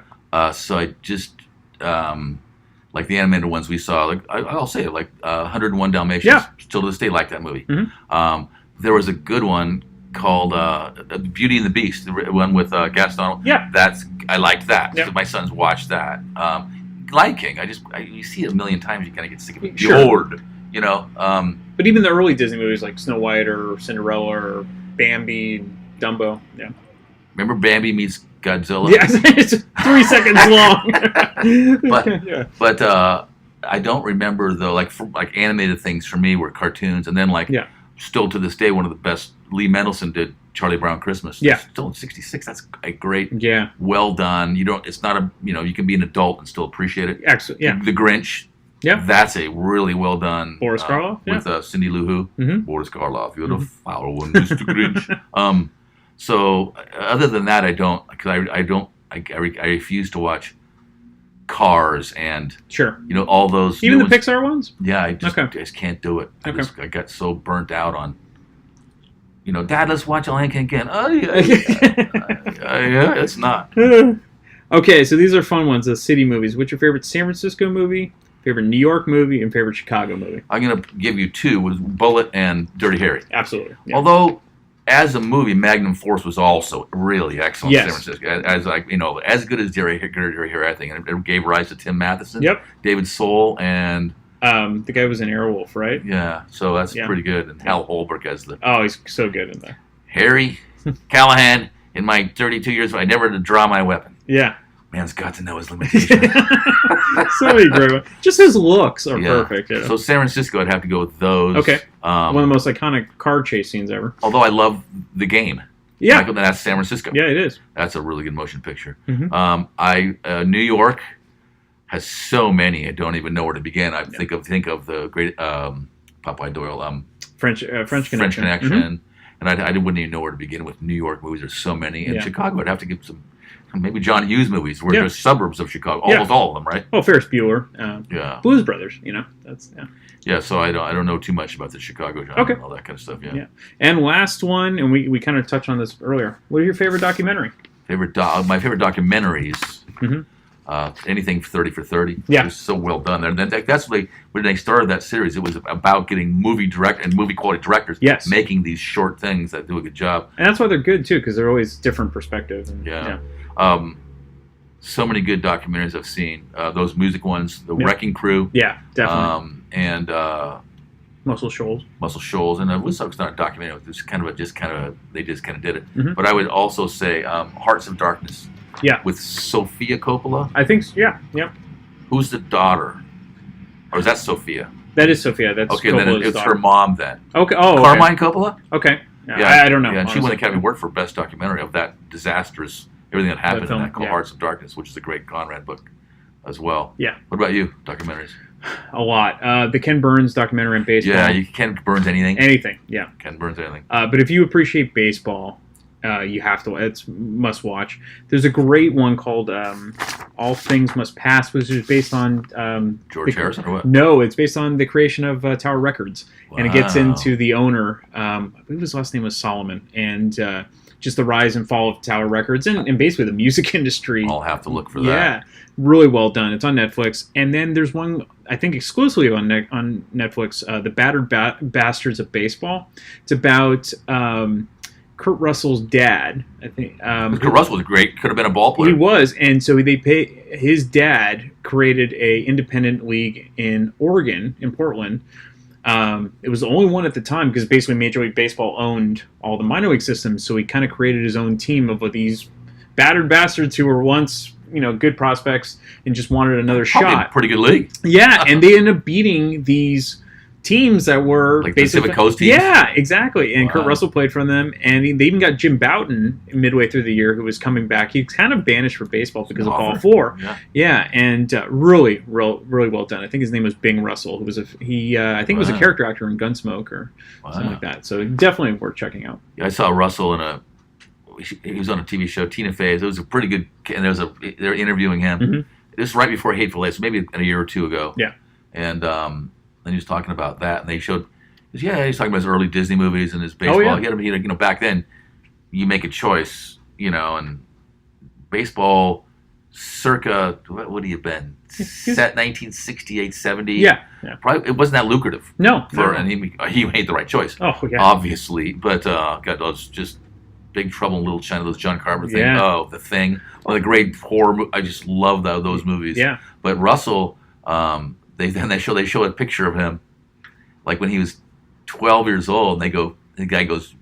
Speaker 2: So I just like the animated ones we saw. Like I'll say it, like 101 Dalmatians.
Speaker 1: Yeah.
Speaker 2: Still to this day, like that movie.
Speaker 1: Mhm.
Speaker 2: There was a good one called Beauty and the Beast, the one with Gaston.
Speaker 1: Yeah.
Speaker 2: I liked that.
Speaker 1: Yeah.
Speaker 2: Because my sons watched that. Lion King, you see it a million times, you kind of get sick of it.
Speaker 1: Sure.
Speaker 2: Bored,
Speaker 1: But even the early Disney movies like Snow White or Cinderella or Bambi, Dumbo. Yeah.
Speaker 2: Remember Bambi meets Godzilla?
Speaker 1: Yes, it's 3 seconds long.
Speaker 2: But I don't remember though. Like animated things for me were cartoons, and then still to this day, one of the best Lee Mendelsohn did Charlie Brown Christmas.
Speaker 1: Yeah.
Speaker 2: Still in '66. That's a great.
Speaker 1: Yeah.
Speaker 2: Well done. It's not a. You can be an adult and still appreciate it.
Speaker 1: Excellent. Yeah.
Speaker 2: The Grinch.
Speaker 1: Yeah.
Speaker 2: That's a really well done.
Speaker 1: Boris Karloff.
Speaker 2: With Cindy Lou Who.
Speaker 1: Mhm.
Speaker 2: Boris Karloff. You're the foul one, Mr. Grinch. So other than that, I don't, because I refuse to watch Cars and
Speaker 1: Sure.
Speaker 2: all those
Speaker 1: Even
Speaker 2: new
Speaker 1: the
Speaker 2: ones.
Speaker 1: Pixar ones?
Speaker 2: Yeah, I just can't do it. I got so burnt out on. Dad, let's watch Lion King again. Oh yeah, yeah, it's not.
Speaker 1: Okay, so these are fun ones. The city movies. What's your favorite San Francisco movie? favorite New York movie, and favorite Chicago movie.
Speaker 2: I'm going to give you two, was Bullet and Dirty Harry.
Speaker 1: Absolutely. Yeah.
Speaker 2: Although, as a movie, Magnum Force was also really excellent.
Speaker 1: Yes.
Speaker 2: In San Francisco. As like, as good as Dirty Harry, I think. And it gave rise to Tim Matheson,
Speaker 1: Yep.
Speaker 2: David Soul, and
Speaker 1: the guy was in Airwolf, right?
Speaker 2: yeah, so that's pretty good. And Hal Holbrook as the
Speaker 1: He's so good in there.
Speaker 2: Harry Callahan. In my 32 years, I never had to draw my weapon.
Speaker 1: Yeah.
Speaker 2: Man's got to know his limitations.
Speaker 1: So many great ones. Just his looks are perfect. You know?
Speaker 2: So San Francisco, I'd have to go with those.
Speaker 1: Okay. One of the most iconic car chase scenes ever.
Speaker 2: Although I love The Game.
Speaker 1: Yeah.
Speaker 2: That's San Francisco.
Speaker 1: Yeah, it is.
Speaker 2: That's a really good motion picture.
Speaker 1: Mm-hmm.
Speaker 2: New York has so many. I don't even know where to begin. I think of the great Popeye Doyle.
Speaker 1: French Connection.
Speaker 2: French Connection.
Speaker 1: Mm-hmm.
Speaker 2: And I wouldn't even know where to begin with New York movies. There's so many. And
Speaker 1: Yeah.
Speaker 2: Chicago, I'd have to give some, maybe John Hughes movies, where there's suburbs of Chicago.
Speaker 1: Yeah.
Speaker 2: Almost all of them, right?
Speaker 1: Oh, Ferris Bueller.
Speaker 2: Yeah.
Speaker 1: Blues Brothers, that's,
Speaker 2: Yeah, so I don't know too much about the Chicago genre and all that kind of stuff,
Speaker 1: yeah. And last one, and we kind of touched on this earlier. What are your favorite documentary?
Speaker 2: My favorite documentaries, anything 30 for 30.
Speaker 1: Yeah.
Speaker 2: It was so well done there. And that's when they started that series. It was about getting movie quality directors making these short things that do a good job.
Speaker 1: And that's why they're good, too, because they're always different perspectives.
Speaker 2: So many good documentaries I've seen. Those music ones, The Wrecking Crew.
Speaker 1: Yeah, definitely.
Speaker 2: And
Speaker 1: Muscle Shoals.
Speaker 2: And it was not a documentary. It was they just kind of did it.
Speaker 1: Mm-hmm.
Speaker 2: But I would also say Hearts of Darkness.
Speaker 1: Yeah.
Speaker 2: With Sofia Coppola.
Speaker 1: I think, yeah.
Speaker 2: Who's the daughter? Or is that Sophia?
Speaker 1: That is Sophia. That's
Speaker 2: okay.
Speaker 1: Coppola's
Speaker 2: Then it's
Speaker 1: daughter.
Speaker 2: her mom. Then.
Speaker 1: Okay. Oh,
Speaker 2: Carmine Coppola.
Speaker 1: Okay. Yeah. I don't know.
Speaker 2: Yeah, and
Speaker 1: honestly.
Speaker 2: she won the Academy Award for Best Documentary of that disastrous everything that happened in that called Hearts of Darkness, which is a great Conrad book as well.
Speaker 1: Yeah.
Speaker 2: What about you? Documentaries?
Speaker 1: A lot. The Ken Burns documentary on baseball.
Speaker 2: Yeah, you Ken Burns anything.
Speaker 1: Anything. Yeah.
Speaker 2: Ken Burns anything.
Speaker 1: But if you appreciate baseball, you have to. It's must watch. There's a great one called "All Things Must Pass," which is based on
Speaker 2: George Harrison or what?
Speaker 1: No, it's based on the creation of Tower Records, and it gets
Speaker 2: Wow.
Speaker 1: into the owner. I believe his last name was Solomon, and just the rise and fall of Tower Records, and basically the music industry.
Speaker 2: I'll have to look for that.
Speaker 1: Yeah, really well done. It's on Netflix, and then there's one I think exclusively on Netflix, "The Battered Bastards of Baseball." It's about Kurt Russell's dad, I think.
Speaker 2: Kurt Russell was great. Could have been a ball player.
Speaker 1: He was, and so his dad created a independent league in Oregon, in Portland. It was the only one at the time because basically Major League Baseball owned all the minor league systems, so he kind of created his own team of these battered bastards who were once, good prospects and just wanted another
Speaker 2: Probably
Speaker 1: shot.
Speaker 2: A pretty good league.
Speaker 1: Yeah, and they ended up beating these teams that were
Speaker 2: like Pacific Coast teams.
Speaker 1: Yeah, exactly. And
Speaker 2: Wow.
Speaker 1: Kurt Russell played for them, and they even got Jim Bouton midway through the year, who was coming back. He's kind of banished for baseball because of Ball 4. Yeah, and really well done. I think his name was Bing Russell, who was I think was a character actor in Gunsmoke or something like that. So definitely worth checking out.
Speaker 2: Yeah, I saw Russell he was on a TV show, Tina Fey's. It was a pretty good, and they were interviewing him.
Speaker 1: Mm-hmm.
Speaker 2: This was right before Hateful Eight, so maybe a year or two ago.
Speaker 1: Yeah.
Speaker 2: And then he was talking about that, and they showed, he's talking about his early Disney movies and his baseball.
Speaker 1: Oh, yeah.
Speaker 2: He had, back then, you make a choice, and baseball circa, what would he have been? Set 1968, 70?
Speaker 1: Yeah.
Speaker 2: Probably, it wasn't that lucrative.
Speaker 1: No.
Speaker 2: And he made the right choice.
Speaker 1: Oh, yeah.
Speaker 2: Obviously, but got those just Big Trouble in Little China, those John Carpenter things.
Speaker 1: Yeah.
Speaker 2: Oh, The Thing. One of the great horror I just love those movies.
Speaker 1: Yeah.
Speaker 2: But Russell, they show a picture of him, like when he was 12 years old, and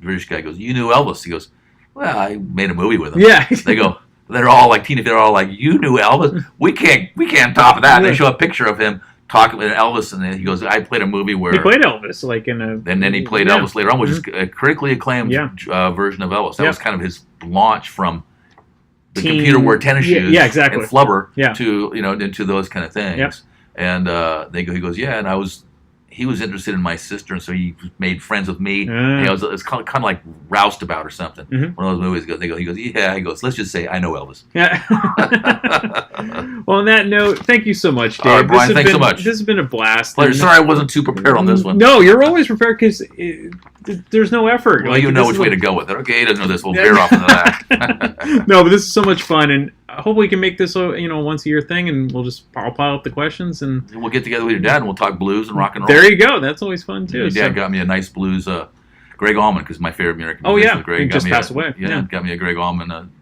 Speaker 2: British guy goes, "You knew Elvis?" He goes, "Well, I made a movie with him."
Speaker 1: Yeah.
Speaker 2: They go, they're all like, "You knew Elvis? We can't top that." And they show a picture of him talking with Elvis, and then he goes, "I played a movie where..."
Speaker 1: He played Elvis, like in a...
Speaker 2: And then he played Elvis later on, which is a critically acclaimed version of Elvis. That was kind of his launch from the computer wore tennis shoes
Speaker 1: exactly.
Speaker 2: and flubber
Speaker 1: Yeah.
Speaker 2: to, into those kind of things.
Speaker 1: Yep.
Speaker 2: And he goes, and he was interested in my sister, and so he made friends with me. It's kind of like Roustabout or something.
Speaker 1: Mm-hmm.
Speaker 2: One of those movies. He goes, let's just say I know Elvis.
Speaker 1: Yeah. Well, on that note, thank you so much, Dave.
Speaker 2: All right, Brian, thanks so much.
Speaker 1: This has been a blast.
Speaker 2: Pleasure. Sorry I wasn't too prepared on this one.
Speaker 1: No, you're always prepared because there's no effort.
Speaker 2: Well, you know which way to go with it. Okay, he doesn't know this. We'll veer off into that.
Speaker 1: No, but this is so much fun, and hope we can make this a once a year thing, and we'll just pile up the questions, and
Speaker 2: we'll get together with your dad and we'll talk blues and rock and roll.
Speaker 1: There you go. That's always fun too.
Speaker 2: Your dad got me a nice blues. Greg Allman, because my favorite American musician was Greg.
Speaker 1: He just passed away.
Speaker 2: Yeah, got me a Greg Allman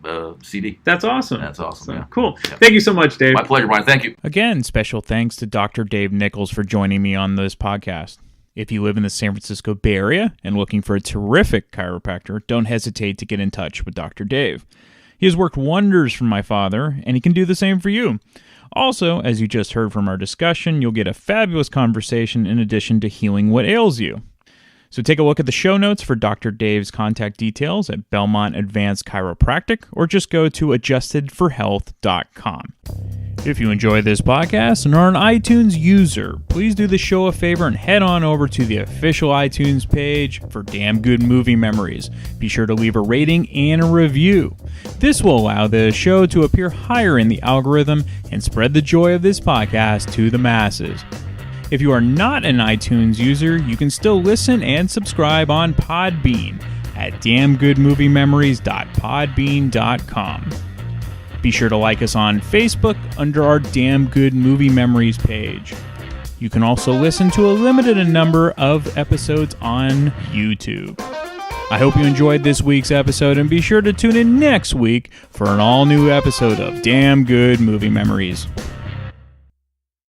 Speaker 2: CD.
Speaker 1: That's awesome.
Speaker 2: That's awesome.
Speaker 1: So,
Speaker 2: yeah.
Speaker 1: Cool.
Speaker 2: Yeah.
Speaker 1: Thank you so much, Dave.
Speaker 2: My pleasure, Brian. Thank you.
Speaker 9: Again, special thanks to Dr. Dave Nichols for joining me on this podcast. If you live in the San Francisco Bay Area and looking for a terrific chiropractor, don't hesitate to get in touch with Dr. Dave. He has worked wonders for my father, and he can do the same for you. Also, as you just heard from our discussion, you'll get a fabulous conversation in addition to healing what ails you. So take a look at the show notes for Dr. Dave's contact details at Belmont Advanced Chiropractic, or just go to adjustedforhealth.com. If you enjoy this podcast and are an iTunes user, please do the show a favor and head on over to the official iTunes page for Damn Good Movie Memories. Be sure to leave a rating and a review. This will allow the show to appear higher in the algorithm and spread the joy of this podcast to the masses. If you are not an iTunes user, you can still listen and subscribe on Podbean at damngoodmoviememories.podbean.com. Be sure to like us on Facebook under our Damn Good Movie Memories page. You can also listen to a limited number of episodes on YouTube. I hope you enjoyed this week's episode, and be sure to tune in next week for an all-new episode of Damn Good Movie Memories.